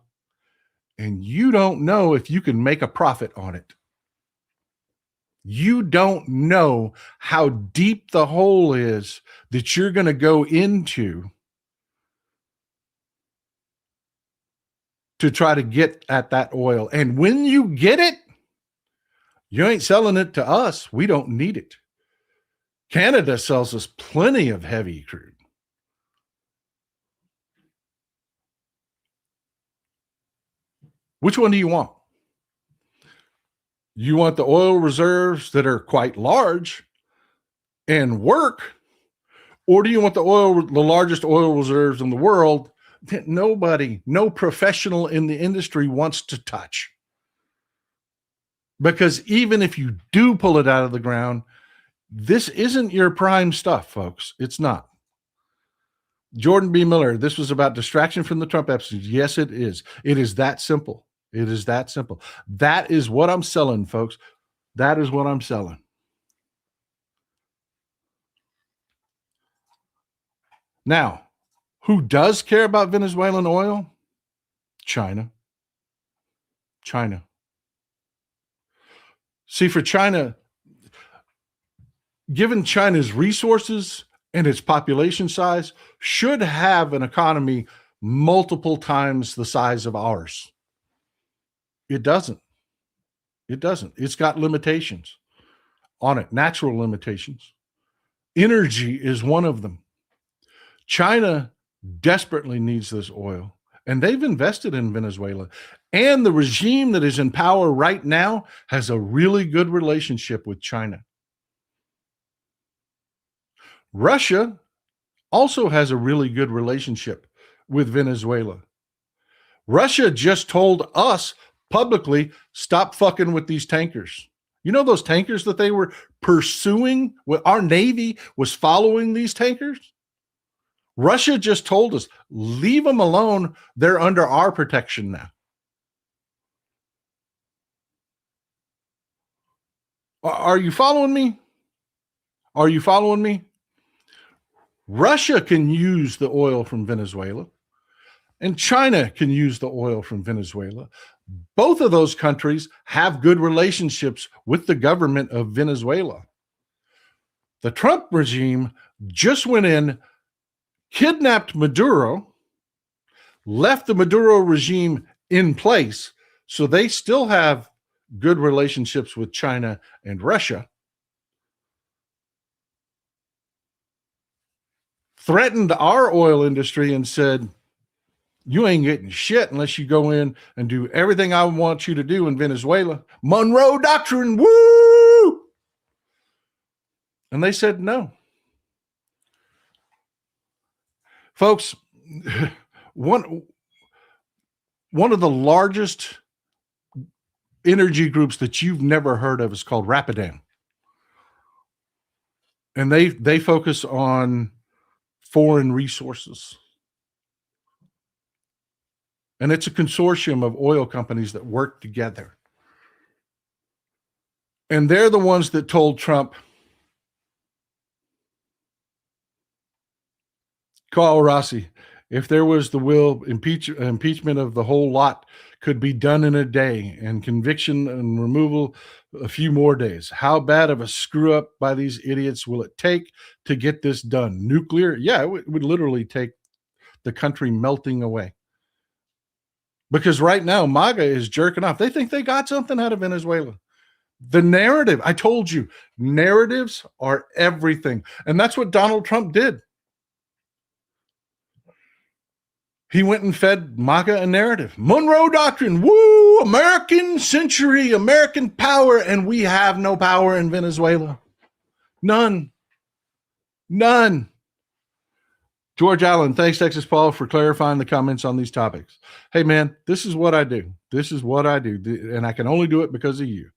and you don't know if you can make a profit on it. You don't know how deep the hole is that you're going to go into to try to get at that oil. And when you get it, you ain't selling it to us. We don't need it. Canada sells us plenty of heavy crude. Which one do you want? You want the oil reserves that are quite large and work, or do you want the largest oil reserves in the world that no professional in the industry wants to touch? Because even if you do pull it out of the ground, this isn't your prime stuff, folks. It's not. Jordan B. Miller, this was about distraction from the Trump episodes. Yes, it is. It is that simple. It is that simple. That is what I'm selling, folks. That is what I'm selling. Now, who does care about Venezuelan oil? China. China. See, for China, given China's resources and its population size, should have an economy multiple times the size of ours. It doesn't. It doesn't. It's got limitations on it, natural limitations. Energy is one of them. China desperately needs this oil, and they've invested in Venezuela. And the regime that is in power right now has a really good relationship with China. Russia also has a really good relationship with Venezuela. Russia just told us publicly, stop fucking with these tankers. You know those tankers that they were pursuing? Our Navy was following these tankers. Russia just told us, leave them alone. They're under our protection now. Are you following me? Are you following me? Russia can use the oil from Venezuela, and China can use the oil from Venezuela. Both of those countries have good relationships with the government of Venezuela. The Trump regime just went in, kidnapped Maduro, left the Maduro regime in place, so they still have good relationships with China and Russia. threatened our oil industry and said, you ain't getting shit unless you go in and do everything I want you to do in Venezuela. Monroe Doctrine, woo! And they said no. Folks, one of the largest energy groups that you've never heard of is called Rapidan. And they focus on foreign resources. And it's a consortium of oil companies that work together. And they're the ones that told Trump, Carl Rossi, if there was the will, impeachment of the whole lot could be done in a day, and conviction and removal a few more days. How bad of a screw up by these idiots will it take to get this done? Nuclear? Yeah, it would literally take the country melting away. Because right now, MAGA is jerking off. They think they got something out of Venezuela. The narrative, I told you, narratives are everything. And that's what Donald Trump did. He went and fed MAGA a narrative. Monroe Doctrine, woo, American century, American power, and we have no power in Venezuela. None. George Allen, thanks, Texas Paul, for clarifying the comments on these topics. Hey, man, this is what I do. And I can only do it because of you.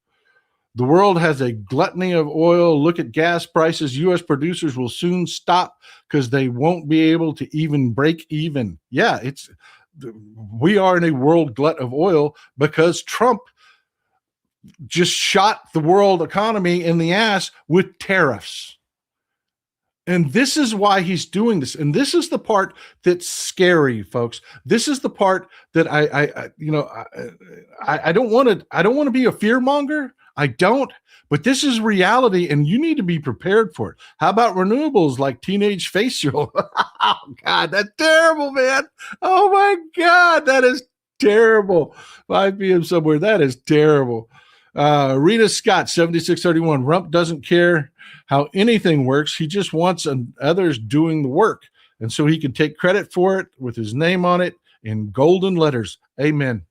The world has a gluttony of oil. Look at gas prices. U.S. producers will soon stop because they won't be able to even break even. Yeah, we are in a world glut of oil because Trump just shot the world economy in the ass with tariffs. And this is why he's doing this. And this is the part that's scary, folks. This is the part that I don't want to be a fearmonger. I don't, but this is reality, and you need to be prepared for it. How about renewables like teenage facial? Oh, God, that's terrible, man. Oh, my God, that is terrible. 5 p.m. somewhere, that is terrible. Rita Scott, 7631, Rump doesn't care how anything works. He just wants others doing the work, and so he can take credit for it with his name on it in golden letters. Amen.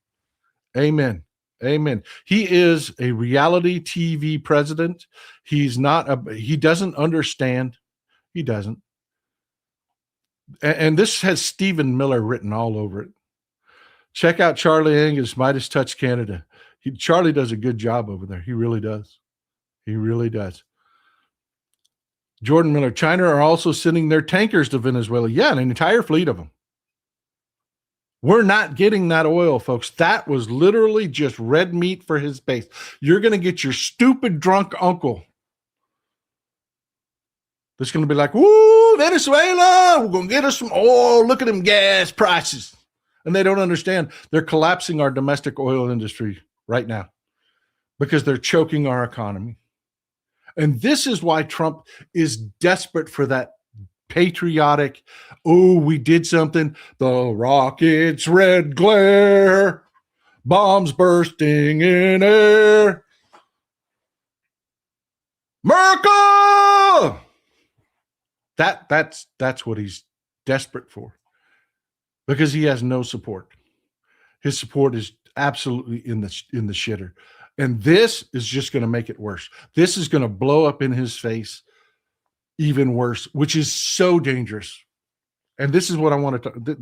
Amen. Amen. He is a reality TV president. He doesn't understand. He doesn't. And this has Stephen Miller written all over it. Check out Charlie Angus, Midas Touch Canada. Charlie does a good job over there. He really does. He really does. Jordan Miller, China are also sending their tankers to Venezuela. Yeah, an entire fleet of them. We're not getting that oil, folks. That was literally just red meat for his base. You're going to get your stupid drunk uncle that's going to be like, woo, Venezuela, we're going to get us some oil. Look at them gas prices. And they don't understand. They're collapsing our domestic oil industry right now because they're choking our economy. And this is why Trump is desperate for that patriotic, oh, we did something. The rockets, red glare, bombs bursting in air. America! That's what he's desperate for, because he has no support. His support is absolutely in the shitter. And this is just going to make it worse. This is going to blow up in his face even worse, which is so dangerous. And this is what I want to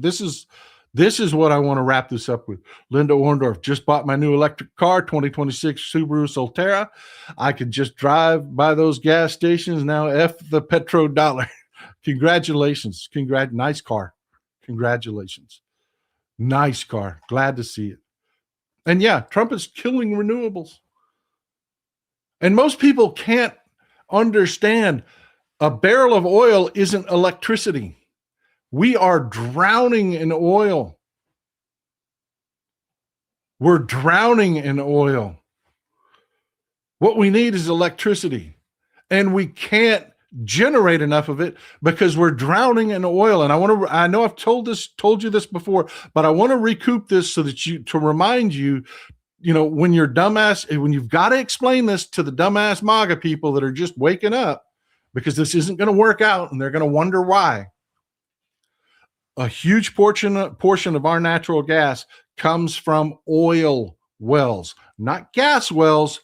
this is what I want to wrap this up with. Linda Orndorff, just bought my new electric car, 2026 Subaru Solterra. I could just drive by those gas stations now. F the petrodollar. Congratulations. Nice car. Congratulations. Nice car. Glad to see it. And yeah, Trump is killing renewables. And most people can't understand a barrel of oil isn't electricity. We are drowning in oil. We're drowning in oil. What we need is electricity. And we can't generate enough of it because we're drowning in oil. And I know I've told you this before, but I want to recoup this so that to remind you, when you're dumbass, when you've got to explain this to the dumbass MAGA people that are just waking up, because this isn't going to work out and they're going to wonder why. A huge portion of our natural gas comes from oil wells, not gas wells,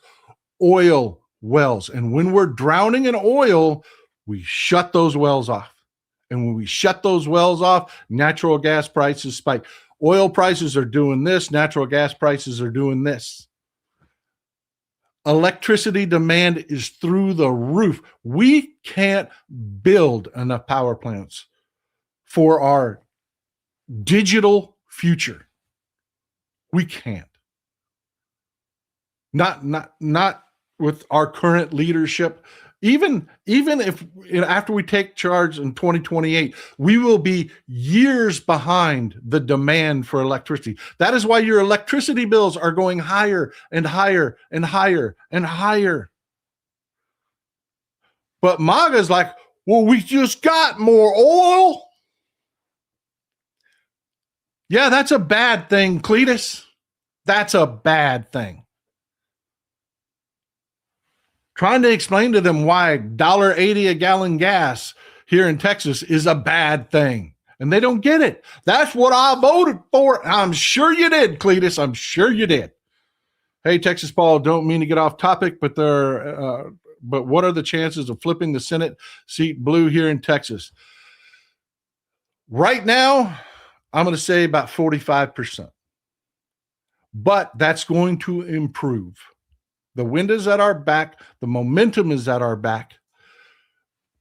oil wells. And when we're drowning in oil, we shut those wells off. And when we shut those wells off, natural gas prices spike. Oil prices are doing this, natural gas prices are doing this. Electricity demand is through the roof. We can't build enough power plants for our digital future. We can't. Not with our current leadership. Even if after we take charge in 2028, we will be years behind the demand for electricity. That is why your electricity bills are going higher and higher and higher and higher. But MAGA's like, well, we just got more oil. Yeah, that's a bad thing, Cletus. That's a bad thing. Trying to explain to them why $1.80 a gallon gas here in Texas is a bad thing. And they don't get it. That's what I voted for. I'm sure you did, Cletus. I'm sure you did. Hey, Texas Paul, don't mean to get off topic, but what are the chances of flipping the Senate seat blue here in Texas? Right now, I'm going to say about 45%. But that's going to improve. The wind is at our back. The momentum is at our back.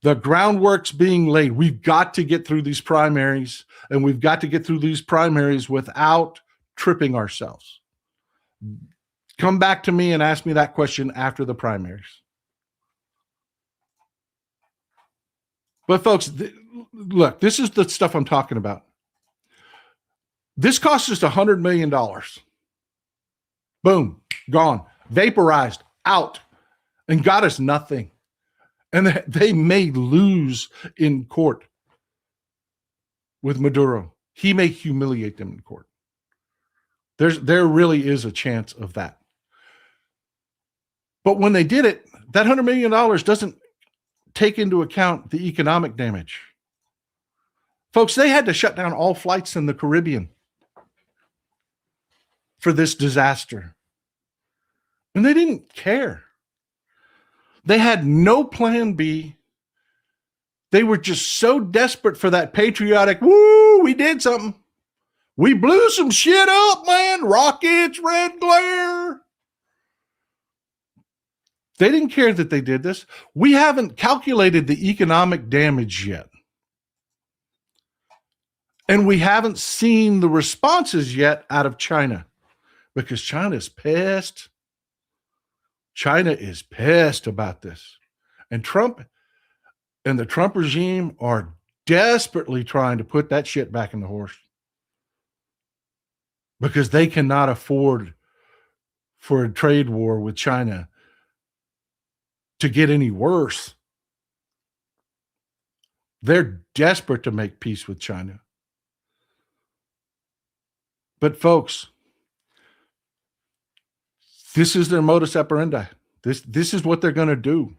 The groundwork's being laid. We've got to get through these primaries, and we've got to get through these primaries without tripping ourselves. Come back to me and ask me that question after the primaries. But folks, look, this is the stuff I'm talking about. This cost us $100 million. Boom, gone, vaporized, out, and got us nothing. And they may lose in court with Maduro. He may humiliate them in court. There really is a chance of that. But when they did it, that $100 million doesn't take into account the economic damage. Folks, they had to shut down all flights in the Caribbean for this disaster. And they didn't care. They had no plan B. They were just so desperate for that patriotic, woo, we did something. We blew some shit up, man. Rockets, red glare. They didn't care that they did this. We haven't calculated the economic damage yet. And we haven't seen the responses yet out of China. Because China's pissed. China is pissed about this. And Trump and the Trump regime are desperately trying to put that shit back in the horse. Because they cannot afford for a trade war with China to get any worse. They're desperate to make peace with China. But folks, this is their modus operandi. This is what they're going to do.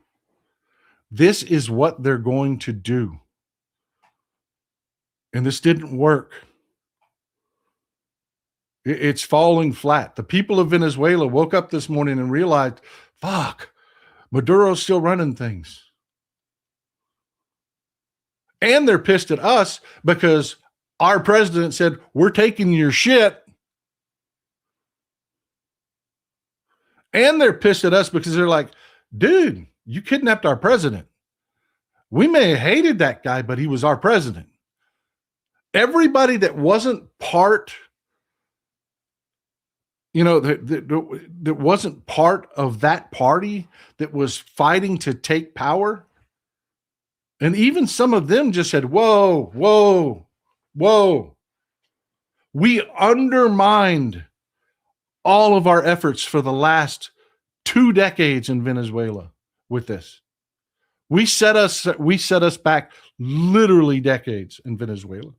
This is what they're going to do. And this didn't work. It's falling flat. The people of Venezuela woke up this morning and realized, fuck, Maduro's still running things. And they're pissed at us because our president said, we're taking your shit. And they're pissed at us because they're like, dude, you kidnapped our president. We may have hated that guy, but he was our president. Everybody that wasn't part, that wasn't part of that party that was fighting to take power. And even some of them just said, whoa, whoa, whoa. We undermined all of our efforts for the last 2 decades in Venezuela with this. We set us back literally decades in Venezuela.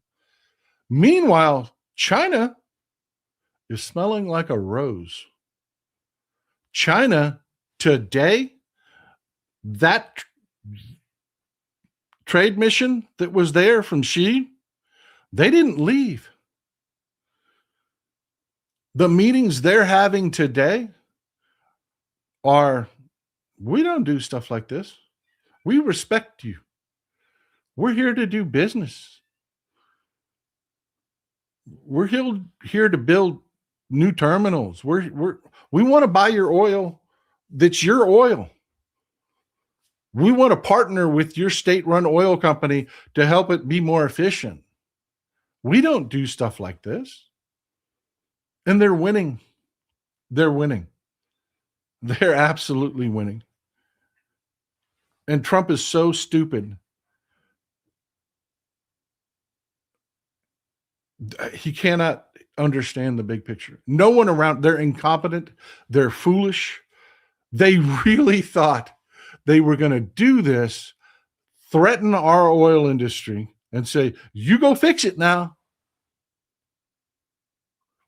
Meanwhile, China is smelling like a rose. China today, that trade mission that was there from Xi, They didn't leave. The meetings they're having today are, we don't do stuff like this. We respect you. We're here to do business. We're here to build new terminals. We want to buy your oil. That's your oil. We want to partner with your state-run oil company to help it be more efficient. We don't do stuff like this. And they're winning. They're winning. They're absolutely winning. And Trump is so stupid. He cannot understand the big picture. No one around, they're incompetent. They're foolish. They really thought they were going to do this, threaten our oil industry, and say, you go fix it now,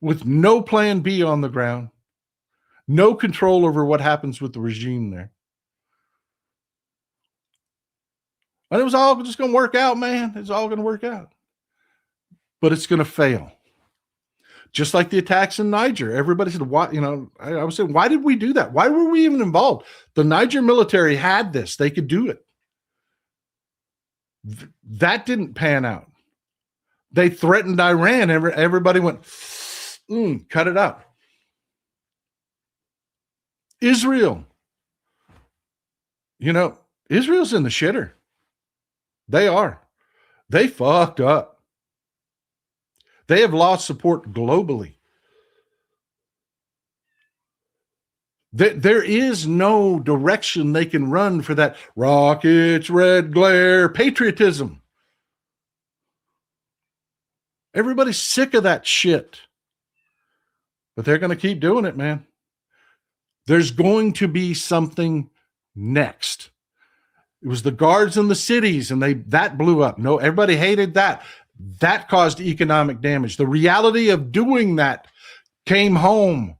with no plan B on the ground, no control over what happens with the regime there. And it was all just going to work out, man. It's all going to work out. But it's going to fail. Just like the attacks in Niger. Everybody said, why, I was saying, why did we do that? Why were we even involved? The Niger military had this. They could do it. That didn't pan out. They threatened Iran. Everybody went, cut it out. Israel. Israel's in the shitter. They are. They fucked up. They have lost support globally. There is no direction they can run for that rockets, red glare, patriotism. Everybody's sick of that shit. But they're going to keep doing it, man. There's going to be something next. It was the guards in the cities, and that blew up. No, everybody hated that. That caused economic damage. The reality of doing that came home.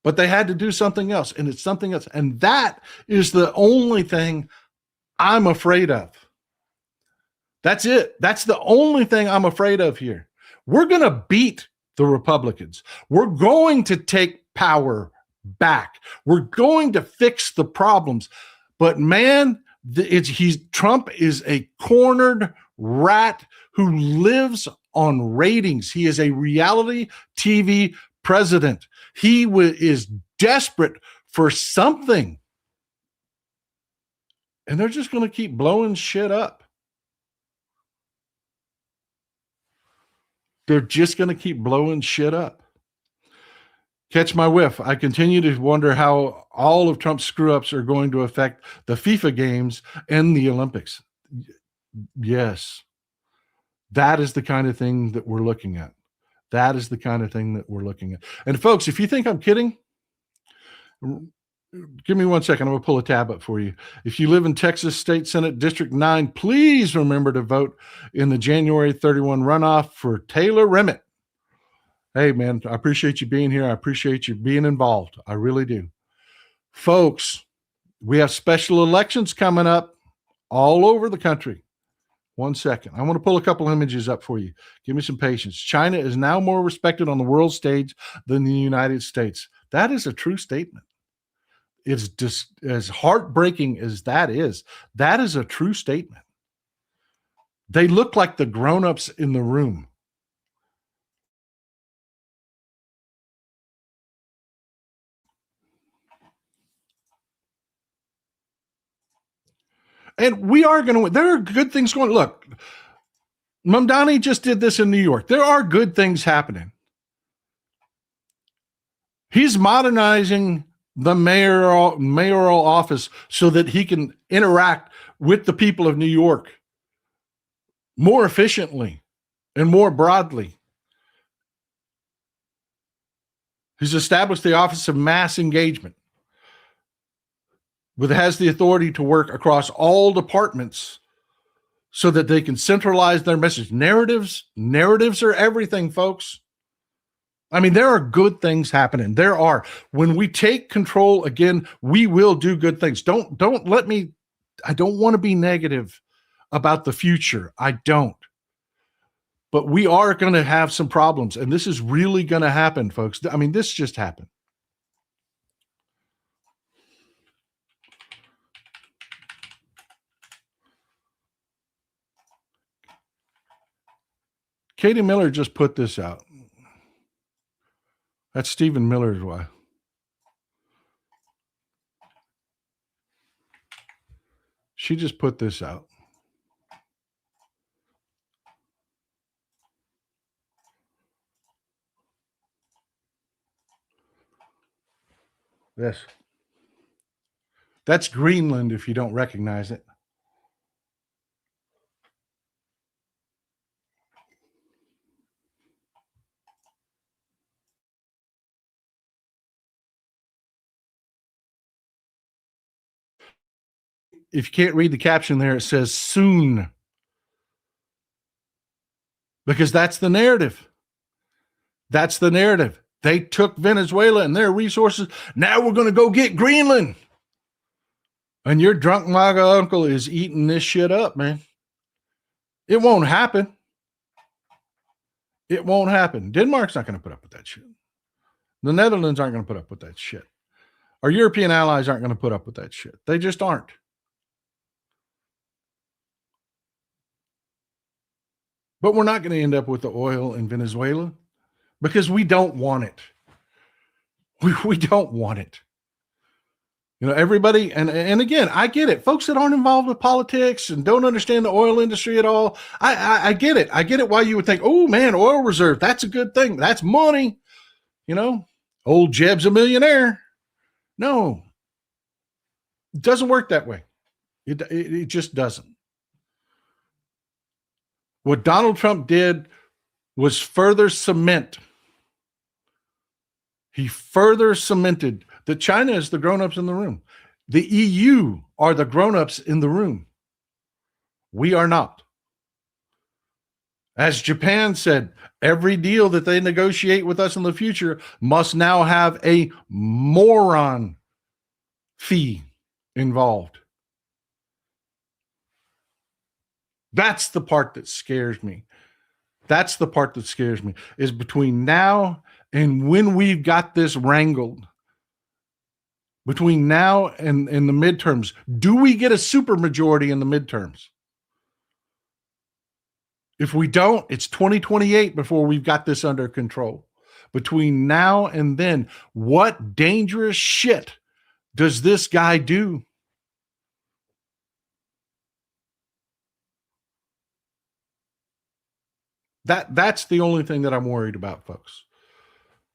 But they had to do something else, and it's something else. And that is the only thing I'm afraid of. That's it. That's the only thing I'm afraid of here. We're going to beat the Republicans. We're going to take power back. We're going to fix the problems. But man, Trump is a cornered rat who lives on ratings. He is a reality TV president. He is desperate for something. And they're just going to keep blowing shit up. They're just going to keep blowing shit up. Catch my whiff. I continue to wonder how all of Trump's screw-ups are going to affect the FIFA games and the Olympics. Yes. That is the kind of thing that we're looking at. That is the kind of thing that we're looking at. And folks, if you think I'm kidding, give me 1 second. I'm going to pull a tab up for you. If you live in Texas State Senate District 9, please remember to vote in the January 31 runoff for Taylor Remmett. Hey, man, I appreciate you being here. I appreciate you being involved. I really do. Folks, we have special elections coming up all over the country. 1 second. I want to pull a couple images up for you. Give me some patience. China is now more respected on the world stage than the United States. That is a true statement. It's just as heartbreaking as that is a true statement. They look like the grown-ups in the room. And we are going to win. There are good things going. Look, Mamdani just did this in New York. There are good things happening. He's modernizing the mayoral office so that he can interact with the people of New York more efficiently and more broadly. He's established the Office of Mass Engagement, which has the authority to work across all departments so that they can centralize their message. Narratives are everything, folks. I mean, there are good things happening. There are. When we take control again, we will do good things. I don't want to be negative about the future. I don't. But we are going to have some problems, and this is really going to happen, folks. I mean, this just happened. Katie Miller just put this out. That's Stephen Miller's wife. She just put this out. This. That's Greenland if you don't recognize it. If you can't read the caption there, it says soon. Because that's the narrative. That's the narrative. They took Venezuela and their resources. Now we're going to go get Greenland. And your drunk MAGA uncle is eating this shit up, man. It won't happen. It won't happen. Denmark's not going to put up with that shit. The Netherlands aren't going to put up with that shit. Our European allies aren't going to put up with that shit. They just aren't. But we're not going to end up with the oil in Venezuela because we don't want it. We don't want it. You know, everybody, and again, I get it. Folks that aren't involved with politics and don't understand the oil industry at all, I get it. I get it why you would think, oh, man, oil reserve, that's a good thing. That's money. You know, old Jeb's a millionaire. No, it doesn't work that way. It just doesn't. What Donald Trump did was further cement. He further cemented that China is the grown-ups in the room. The EU are the grown-ups in the room. We are not. As Japan said, every deal that they negotiate with us in the future must now have a moron fee involved. That's the part that scares me. That's the part that scares me, is between now and when we've got this wrangled, between now and the midterms, do we get a supermajority in the midterms? If we don't, it's 2028 before we've got this under control. Between now and then, what dangerous shit does this guy do? That's the only thing that I'm worried about, folks.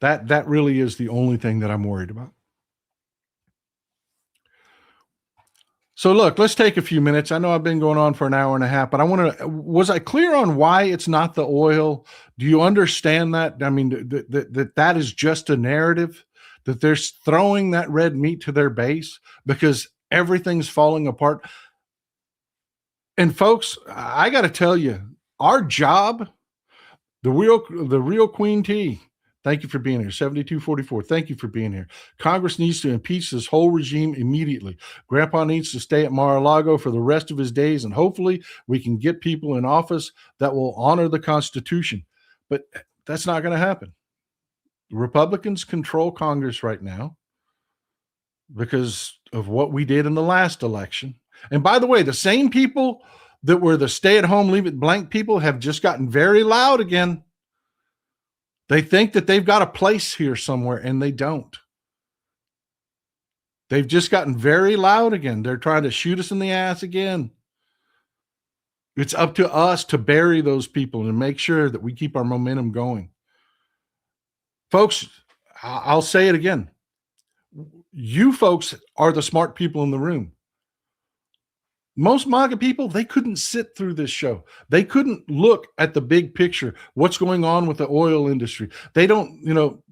That really is the only thing that I'm worried about. So look, let's take a few minutes. I know I've been going on for an hour and a half, but was I clear on why it's not the oil? Do you understand that? I mean, that is just a narrative, that they're throwing that red meat to their base because everything's falling apart. And folks, I got to tell you, our job, the real Queen T, thank you for being here. 7244, thank you for being here. Congress needs to impeach this whole regime immediately. Grandpa needs to stay at Mar-a-Lago for the rest of his days, and hopefully we can get people in office that will honor the Constitution. But that's not going to happen. Republicans control Congress right now because of what we did in the last election. And by the way, the same people that were the stay-at-home, leave-it-blank people have just gotten very loud again. They think that they've got a place here somewhere, and they don't. They've just gotten very loud again. They're trying to shoot us in the ass again. It's up to us to bury those people and make sure that we keep our momentum going. Folks, I'll say it again. You folks are the smart people in the room. Most MAGA people, they couldn't sit through this show. They couldn't look at the big picture, what's going on with the oil industry. They don't,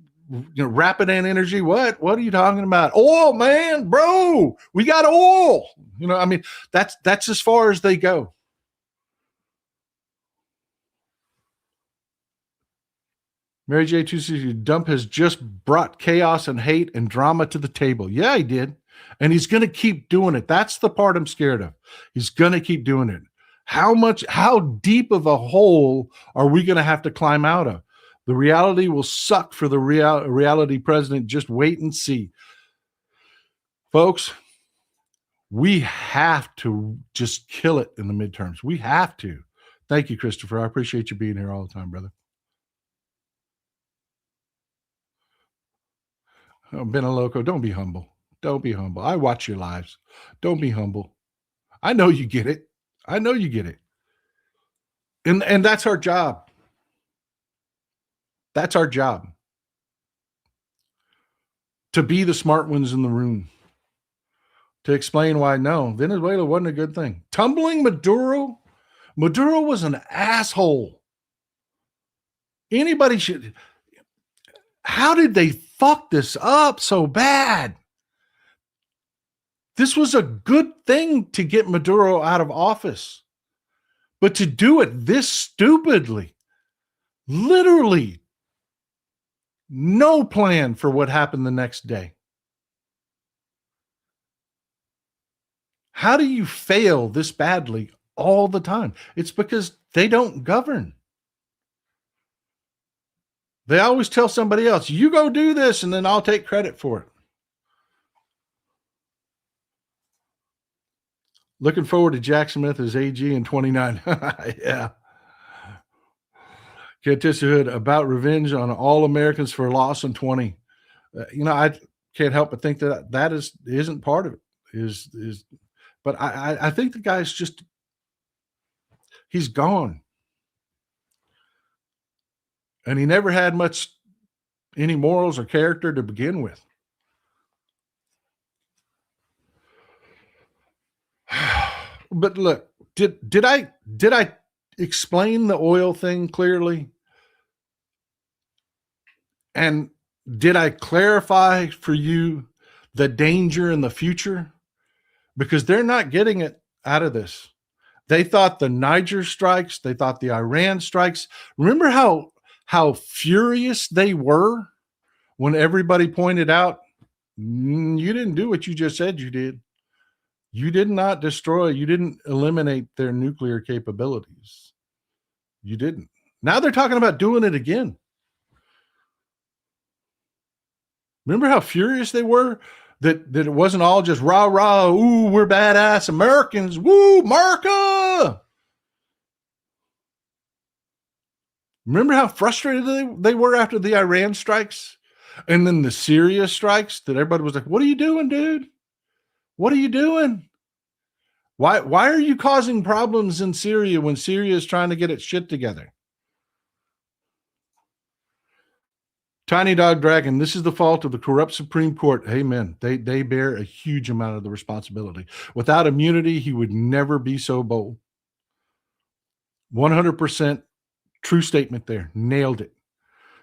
rapid energy. What are you talking about? Oil, man, bro, we got oil. That's as far as they go. Mary J. 260, Dump has just brought chaos and hate and drama to the table. Yeah, he did. And he's going to keep doing it. That's the part I'm scared of. He's going to keep doing it. How deep of a hole are we going to have to climb out of? The reality will suck for the reality president. Just wait and see. Folks, we have to just kill it in the midterms. We have to. Thank you, Christopher. I appreciate you being here all the time, brother. Oh, Benaloco, don't be humble. Don't be humble. I watch your lives. Don't be humble. I know you get it. I know you get it. And that's our job. That's our job. To be the smart ones in the room. To explain why no, Venezuela wasn't a good thing. Tumbling Maduro. Maduro was an asshole. Anybody should. How did they fuck this up so bad? This was a good thing to get Maduro out of office. But to do it this stupidly, literally no plan for what happened the next day. How do you fail this badly all the time? It's because they don't govern. They always tell somebody else, you go do this, and then I'll take credit for it. Looking forward to Jack Smith as AG in 29. Yeah. Hood about revenge on all Americans for loss in 20. I can't help but think that isn't part of it. But I think the guy's just, he's gone. And he never had any morals or character to begin with. But look, did I explain the oil thing clearly? And did I clarify for you the danger in the future? Because they're not getting it out of this. They thought the Niger strikes, they thought the Iran strikes. Remember how furious they were when everybody pointed out, you didn't do what you just said you did. You did not destroy, you didn't eliminate their nuclear capabilities. You didn't. Now they're talking about doing it again. Remember how furious they were? That it wasn't all just rah, rah, ooh, we're badass Americans, woo, America. Remember how frustrated they were after the Iran strikes? And then the Syria strikes that everybody was like, what are you doing, dude? What are you doing? Why are you causing problems in Syria when Syria is trying to get its shit together? Tiny Dog Dragon, this is the fault of the corrupt Supreme Court. Amen. They bear a huge amount of the responsibility. Without immunity, he would never be so bold. 100% true statement there. Nailed it.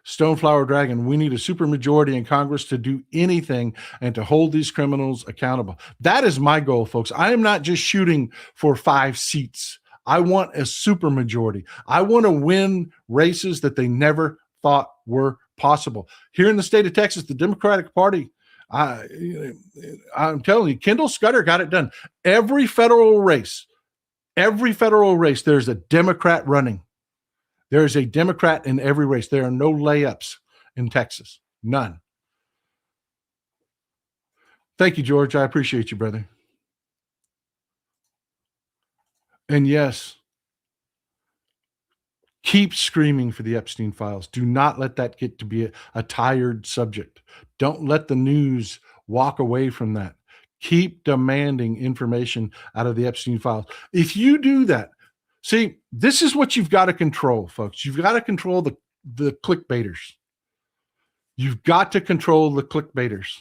Stoneflower Dragon, we need a supermajority in Congress to do anything and to hold these criminals accountable. That is my goal, folks. I am not just shooting for 5 seats. I want a supermajority. I want to win races that they never thought were possible. Here in the state of Texas, the Democratic Party, I'm telling you, Kendall Scudder got it done. Every federal race, there's a Democrat running. There is a Democrat in every race. There are no layups in Texas. None. Thank you, George. I appreciate you, brother. And yes, keep screaming for the Epstein files. Do not let that get to be a tired subject. Don't let the news walk away from that. Keep demanding information out of the Epstein files. If you do that, see, this is what you've got to control, folks. You've got to control the clickbaiters. You've got to control the clickbaiters.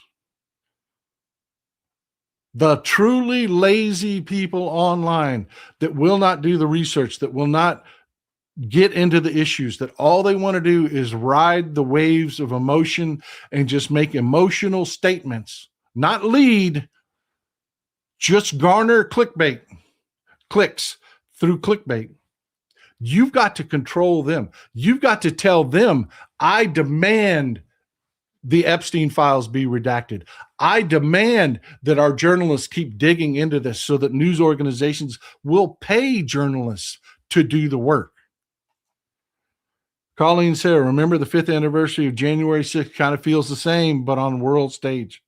The truly lazy people online that will not do the research, that will not get into the issues, that all they want to do is ride the waves of emotion and just make emotional statements, not lead, just garner clickbait, clicks through clickbait. You've got to control them. You've got to tell them, I demand the Epstein files be redacted. I demand that our journalists keep digging into this so that news organizations will pay journalists to do the work. Colleen Sarah, remember the 5th anniversary of January 6th kind of feels the same, but on world stage.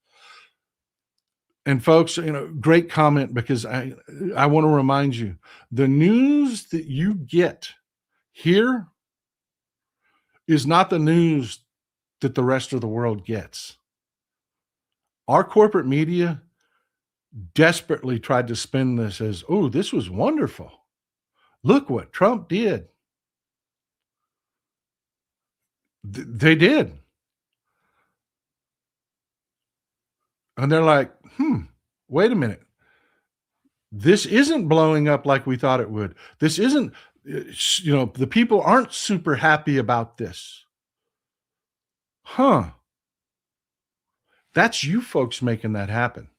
And folks, great comment, because I want to remind you, the news that you get here is not the news that the rest of the world gets. Our corporate media desperately tried to spin this as, oh, this was wonderful. Look what Trump did. They did. And they're like, wait a minute. This isn't blowing up like we thought it would. This isn't, the people aren't super happy about this. That's you folks making that happen.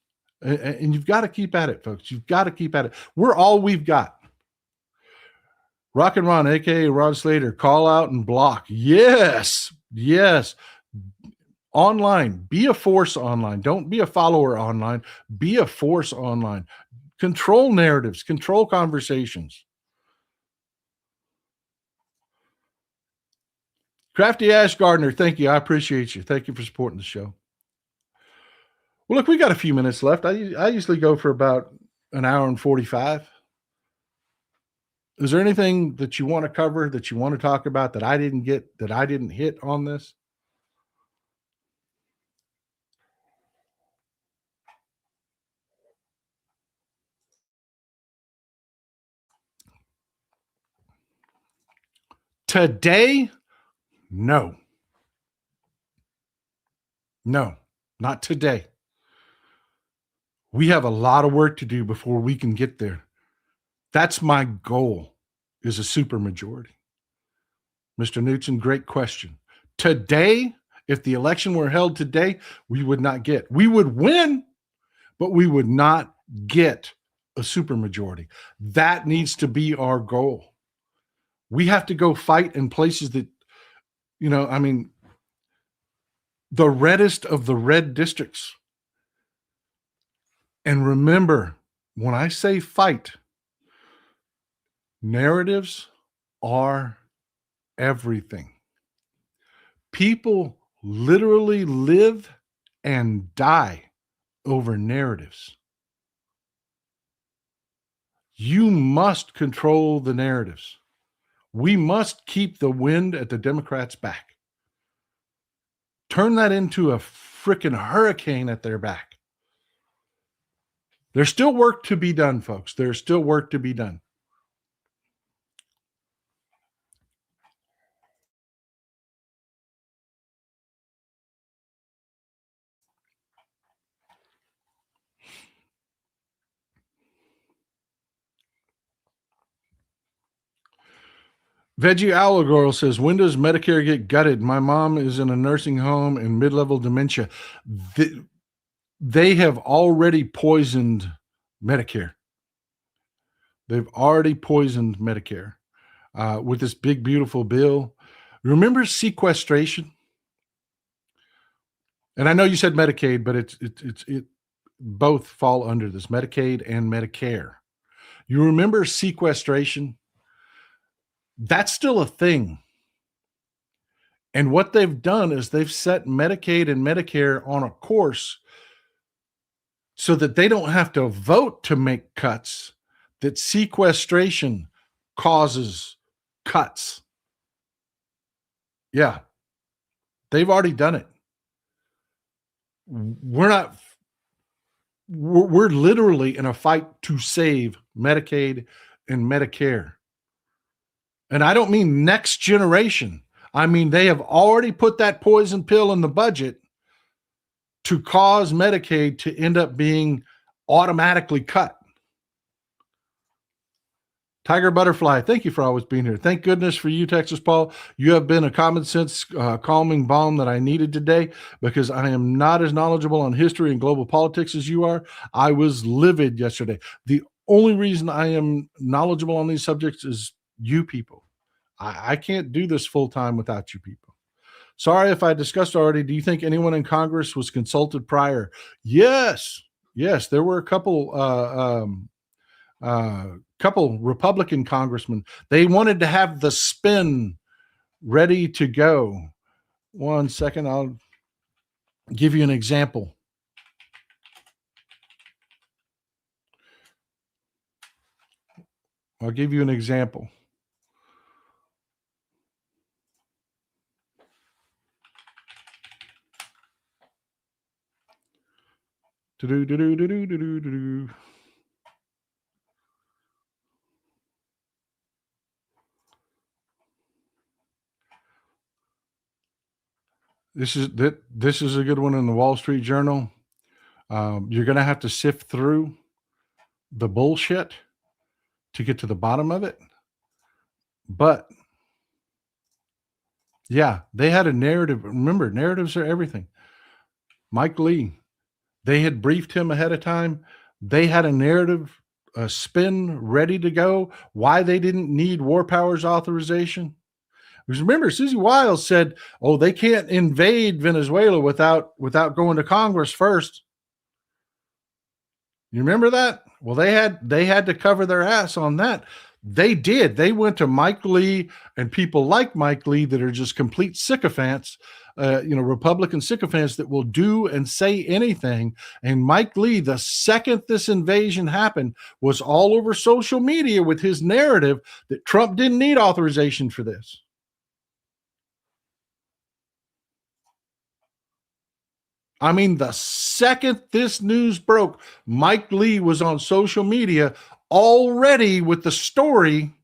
And you've got to keep at it, folks. You've got to keep at it. We're all we've got. Rock and Ron, aka Ron Slater, call out and block. Yes. Online, be a force online. Don't be a follower online. Be a force online. Control narratives, control conversations. Crafty Ash Gardner, thank you. I appreciate you. Thank you for supporting the show. Well, look, we got a few minutes left. I usually go for about an hour and 45. Is there anything that you want to cover, that you want to talk about, that I didn't get, that I didn't hit on this? Today, no, not today. We have a lot of work to do before we can get there. That's my goal, is a supermajority. Mr. Newton, great question. Today, if the election were held today, we would not get. We would win, but we would not get a supermajority. That needs to be our goal. We have to go fight in places that, the reddest of the red districts. And remember, when I say fight, narratives are everything. People literally live and die over narratives. You must control the narratives. We must keep the wind at the Democrats' back. Turn that into a freaking hurricane at their back. There's still work to be done, folks. There's still work to be done. Veggie Owl Girl says, when does Medicare get gutted? My mom is in a nursing home in mid-level dementia. They have already poisoned Medicare. They've already poisoned Medicare with this big, beautiful bill. Remember sequestration? And I know you said Medicaid, but it both fall under this, Medicaid and Medicare. You remember sequestration? That's still a thing. And what they've done is they've set Medicaid and Medicare on a course so that they don't have to vote to make cuts, that sequestration causes cuts. Yeah, they've already done it. We're literally in a fight to save Medicaid and Medicare. And I don't mean next generation. I mean, they have already put that poison pill in the budget to cause Medicaid to end up being automatically cut. Tiger Butterfly, thank you for always being here. Thank goodness for you, Texas Paul. You have been a common sense calming balm that I needed today, because I am not as knowledgeable on history and global politics as you are. I was livid yesterday. The only reason I am knowledgeable on these subjects is you people. I can't do this full time without you people. Sorry if I discussed already. Do you think anyone in Congress was consulted prior? Yes. Yes, there were a couple Republican congressmen. They wanted to have the spin ready to go. 1 second, I'll give you an example. I'll give you an example. This is a good one in the Wall Street Journal. You're going to have to sift through the bullshit to get to the bottom of it. But yeah, they had a narrative. Remember, narratives are everything. Mike Lee, they had briefed him ahead of time. They had a narrative, a spin ready to go. Why they didn't need war powers authorization. Because remember, Susie Wiles said, "Oh, they can't invade Venezuela without going to Congress first." You remember that? Well, they had to cover their ass on that. They did. They went to Mike Lee and people like Mike Lee that are just complete sycophants, Republican sycophants that will do and say anything. And Mike Lee, the second this invasion happened, was all over social media with his narrative that Trump didn't need authorization for this. I mean, the second this news broke, Mike Lee was on social media already with the story.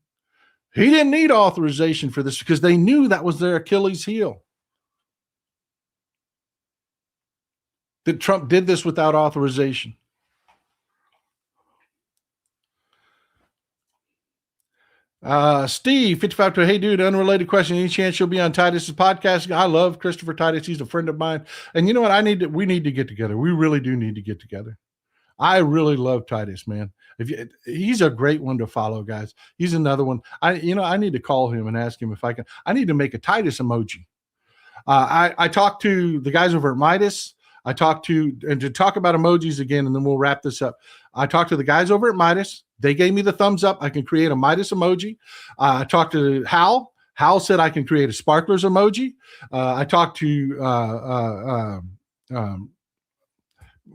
He didn't need authorization for this because they knew that was their Achilles heel. That Trump did this without authorization. Steve, 55 to hey dude, unrelated question. Any chance you'll be on Titus's podcast? I love Christopher Titus. He's a friend of mine. And you know what? We need to get together. We really do need to get together. I really love Titus, man. He's a great one to follow, guys. He's another one. I need to call him and ask him if I can. I need to make a Titus emoji. I talked to the guys over at Midas. And to talk about emojis again, and then we'll wrap this up. I talked to the guys over at Midas. They gave me the thumbs up. I can create a Midas emoji. I talked to Hal. Hal said I can create a sparklers emoji. I talked to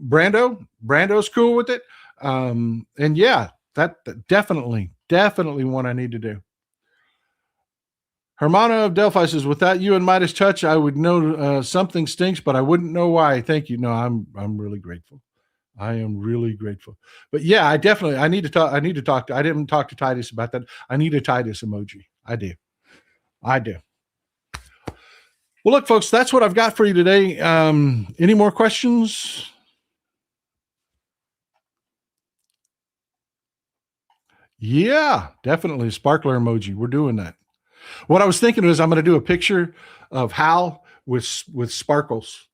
Brando. Brando's cool with it. And yeah, that definitely one I need to do. Hermana of Delphi says, without you and Midas touch, I would know something stinks, but I wouldn't know why. Thank you. No, I'm really grateful. I am really grateful. But yeah, I need to talk. I didn't talk to Titus about that. I need a Titus emoji. I do. Well, look, folks, that's what I've got for you today. Any more questions? Yeah, definitely. Sparkler emoji. We're doing that. What I was thinking is I'm going to do a picture of Hal with sparkles.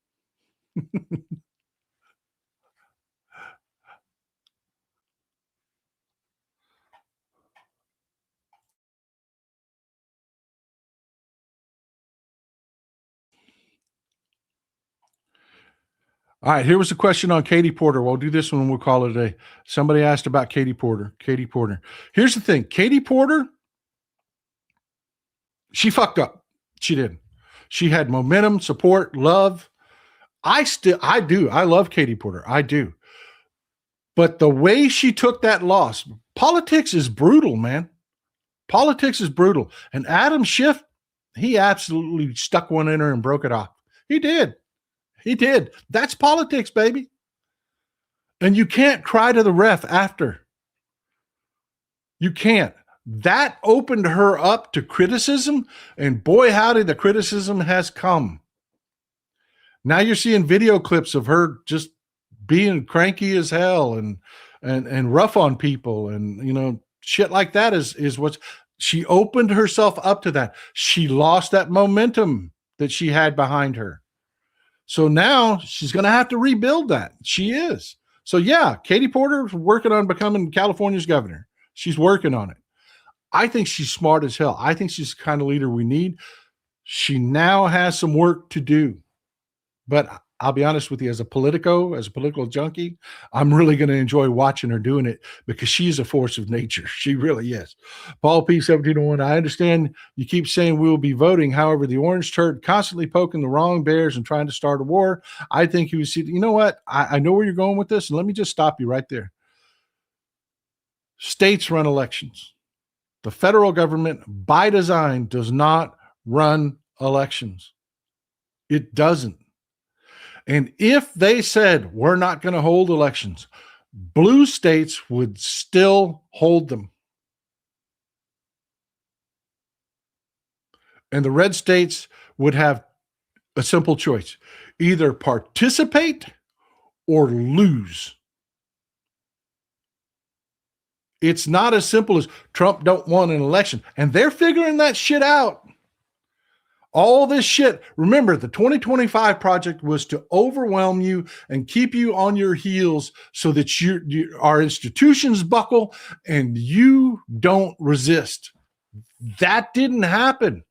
All right, here was a question on Katie Porter. We'll do this one and we'll call it a day. Somebody asked about Katie Porter. Here's the thing. Katie Porter, she fucked up. She did. She had momentum, support, love. I do. I love Katie Porter. I do. But the way she took that loss, politics is brutal, man. Politics is brutal. And Adam Schiff, he absolutely stuck one in her and broke it off. He did. That's politics, baby. And you can't cry to the ref after. You can't. That opened her up to criticism, and boy, howdy, the criticism has come. Now you're seeing video clips of her just being cranky as hell and rough on people, and shit like that is what she opened herself up to. That she lost that momentum that she had behind her. So now she's going to have to rebuild that. She is. So yeah, Katie Porter's working on becoming California's governor. She's working on it. I think she's smart as hell. I think she's the kind of leader we need. She now has some work to do. But I'll be honest with you, as a political junkie, I'm really going to enjoy watching her doing it because she's a force of nature. She really is. Paul P. 1701, I understand you keep saying we will be voting. However, the orange turd constantly poking the wrong bears and trying to start a war. I think you see, you know what? I know where you're going with this. And let me just stop you right there. States run elections. The federal government, by design, does not run elections. It doesn't. And if they said, we're not going to hold elections, blue states would still hold them. And the red states would have a simple choice: either participate or lose. It's not as simple as Trump don't want an election. And they're figuring that shit out. All this shit. Remember, the 2025 project was to overwhelm you and keep you on your heels so that our institutions buckle and you don't resist. That didn't happen.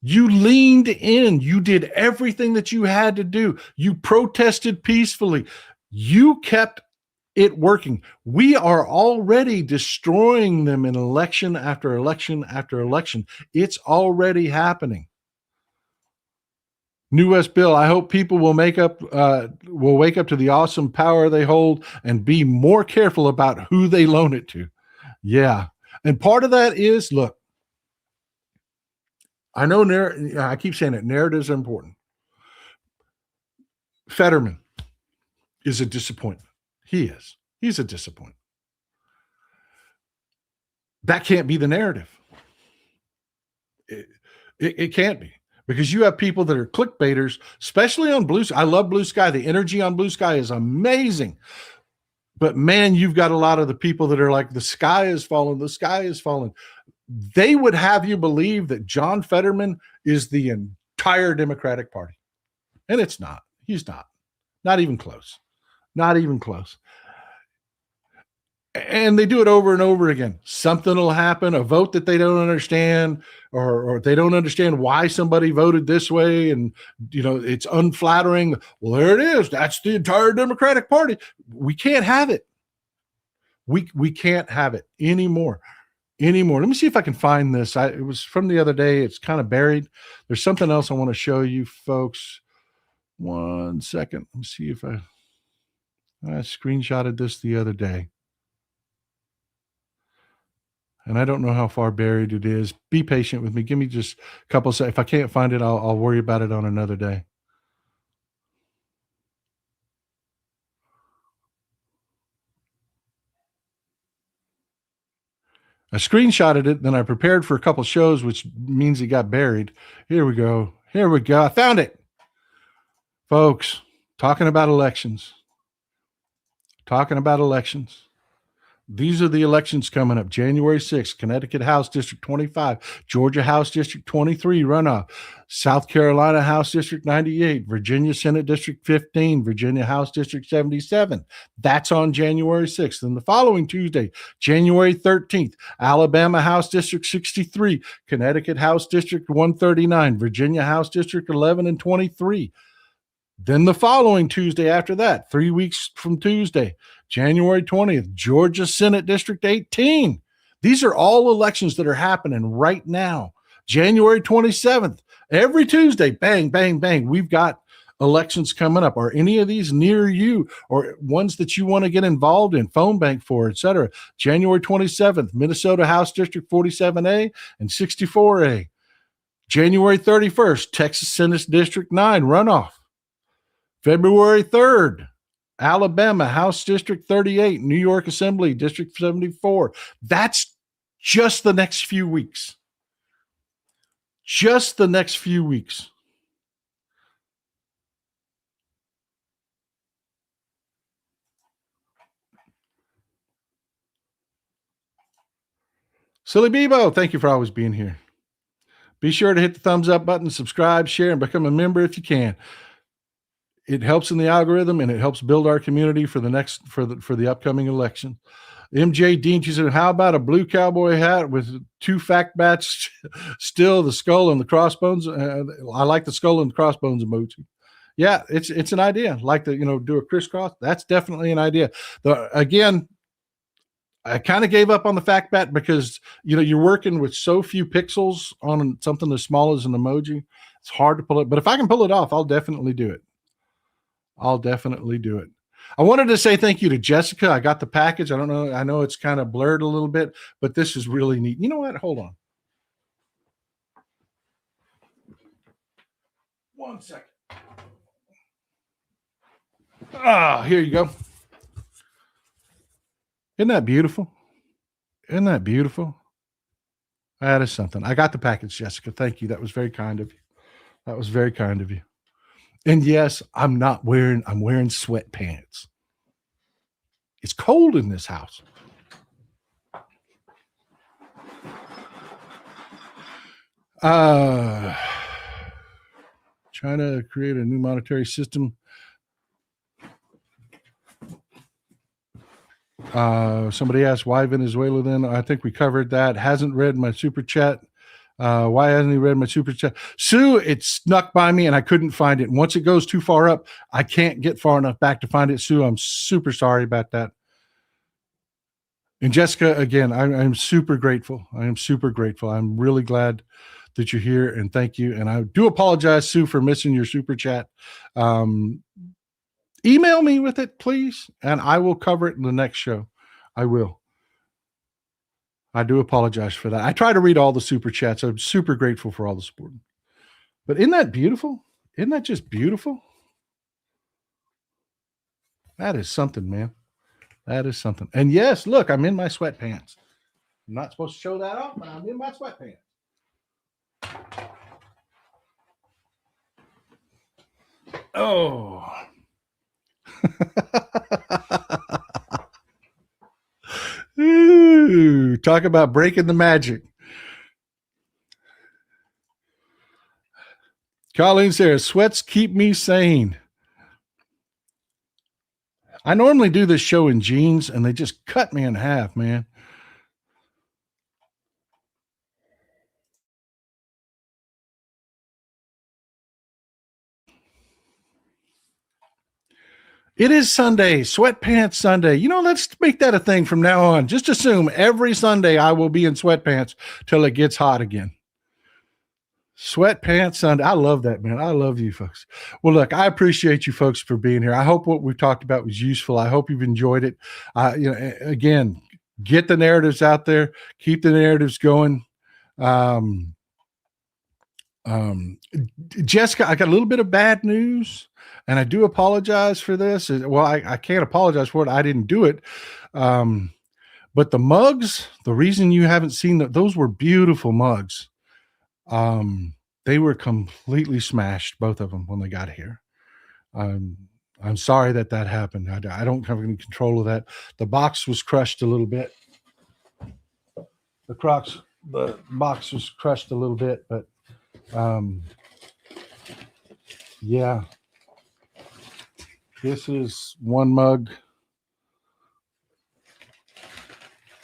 You leaned in. You did everything that you had to do. You protested peacefully. You kept it working. We are already destroying them in election after election after election. It's already happening. New West Bill, I hope people will wake up to the awesome power they hold and be more careful about who they loan it to. Yeah. And part of that is, look, I know I keep saying it, narratives are important. Fetterman is a disappointment. He is. He's a disappointment. That can't be the narrative. It can't be, because you have people that are clickbaiters, especially on Blue Sky. I love Blue Sky. The energy on Blue Sky is amazing. But man, you've got a lot of the people that are like, the sky is falling, the sky is falling. They would have you believe that John Fetterman is the entire Democratic Party. And it's not. He's not. Not even close. Not even close. And they do it over and over again. Something will happen, a vote that they don't understand, or they don't understand why somebody voted this way. And, it's unflattering. Well, there it is. That's the entire Democratic Party. We can't have it. We can't have it anymore. Let me see if I can find this. It was from the other day. It's kind of buried. There's something else I want to show you folks. 1 second. Let me see if I screenshotted this the other day. And I don't know how far buried it is. Be patient with me. Give me just a couple seconds. If I can't find it, I'll worry about it on another day. I screenshotted it, then I prepared for a couple shows, which means it got buried. Here we go. I found it. Folks, talking about elections. These are the elections coming up. January 6th, Connecticut House District 25, Georgia House District 23 runoff, South Carolina House District 98, Virginia Senate District 15, Virginia House District 77. That's on January 6th. And the following Tuesday, January 13th, Alabama House District 63, Connecticut House District 139, Virginia House District 11 and 23. Then the following Tuesday after that, 3 weeks from Tuesday, January 20th, Georgia Senate District 18. These are all elections that are happening right now. January 27th, every Tuesday, bang, bang, bang. We've got elections coming up. Are any of these near you or ones that you want to get involved in, phone bank for, etc.? January 27th, Minnesota House District 47A and 64A. January 31st, Texas Senate District 9 runoff. February 3rd, Alabama House District 38, New York Assembly District 74. That's just the next few weeks. Just the next few weeks. Silly Bebo, thank you for always being here. Be sure to hit the thumbs up button, subscribe, share, and become a member if you can. It helps in the algorithm, and it helps build our community for the upcoming election. MJ Dean, she said, how about a blue cowboy hat with 2 fact bats, still the skull and the crossbones? I like the skull and the crossbones emoji. Yeah, it's an idea. Like to, do a crisscross. That's definitely an idea. Again, I kind of gave up on the fact bat because, you're working with so few pixels on something as small as an emoji. It's hard to pull it. But if I can pull it off, I'll definitely do it. I wanted to say thank you to Jessica. I got the package. I don't know. I know it's kind of blurred a little bit, but this is really neat. You know what? Hold on. 1 second. Here you go. Isn't that beautiful? That is something. I got the package, Jessica. Thank you. That was very kind of you. And yes, I'm wearing sweatpants. It's cold in this house. Trying to create a new monetary system. Somebody asked why Venezuela then. I think we covered that. Hasn't read my super chat. Why hasn't he read my super chat? Sue, it snuck by me and I couldn't find it. And once it goes too far up, I can't get far enough back to find it. Sue, I'm super sorry about that. And Jessica, again, I'm super grateful. I'm really glad that you're here, and thank you. And I do apologize, Sue, for missing your super chat. Email me with it, please, and I will cover it in the next show. I will. I do apologize for that. I try to read all the super chats. I'm super grateful for all the support. But isn't that beautiful? Isn't that just beautiful? That is something, man. That is something. And yes, look, I'm in my sweatpants. I'm not supposed to show that off, but I'm in my sweatpants. Oh. Ooh, talk about breaking the magic. Colleen says, sweats keep me sane. I normally do this show in jeans, and they just cut me in half, man. It is Sunday, sweatpants Sunday. Let's make that a thing from now on. Just assume every Sunday I will be in sweatpants till it gets hot again. Sweatpants Sunday. I love that, man. I love you folks. Well, look, I appreciate you folks for being here. I hope what we talked about was useful. I hope you've enjoyed it. Again, get the narratives out there. Keep the narratives going. Jessica, I got a little bit of bad news, and I do apologize for this. Well, I can't apologize for it. I didn't do it. But the mugs, the reason you haven't seen those were beautiful mugs. They were completely smashed, both of them, when they got here. I'm sorry that happened. I don't have any control of that. The box was crushed a little bit. The box was crushed a little bit, but yeah, this is one mug,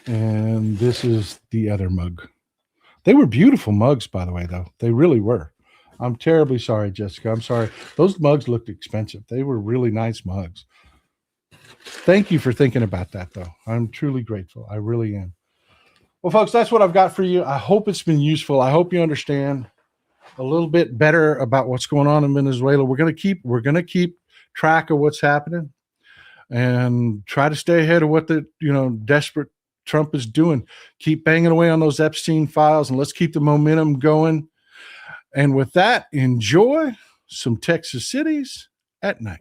and this is the other mug. They were beautiful mugs, by the way, though. They really were. I'm terribly sorry, Jessica. I'm sorry. Those mugs looked expensive. They were really nice mugs. Thank you for thinking about that, though. I'm truly grateful. I really am. Well, folks, that's what I've got for you. I hope it's been useful. I hope you understand a little bit better about what's going on in Venezuela. We're going to keep track of what's happening and try to stay ahead of what the desperate Trump is doing. Keep banging away on those Epstein files, and let's keep the momentum going. And with that, enjoy some Texas cities at night.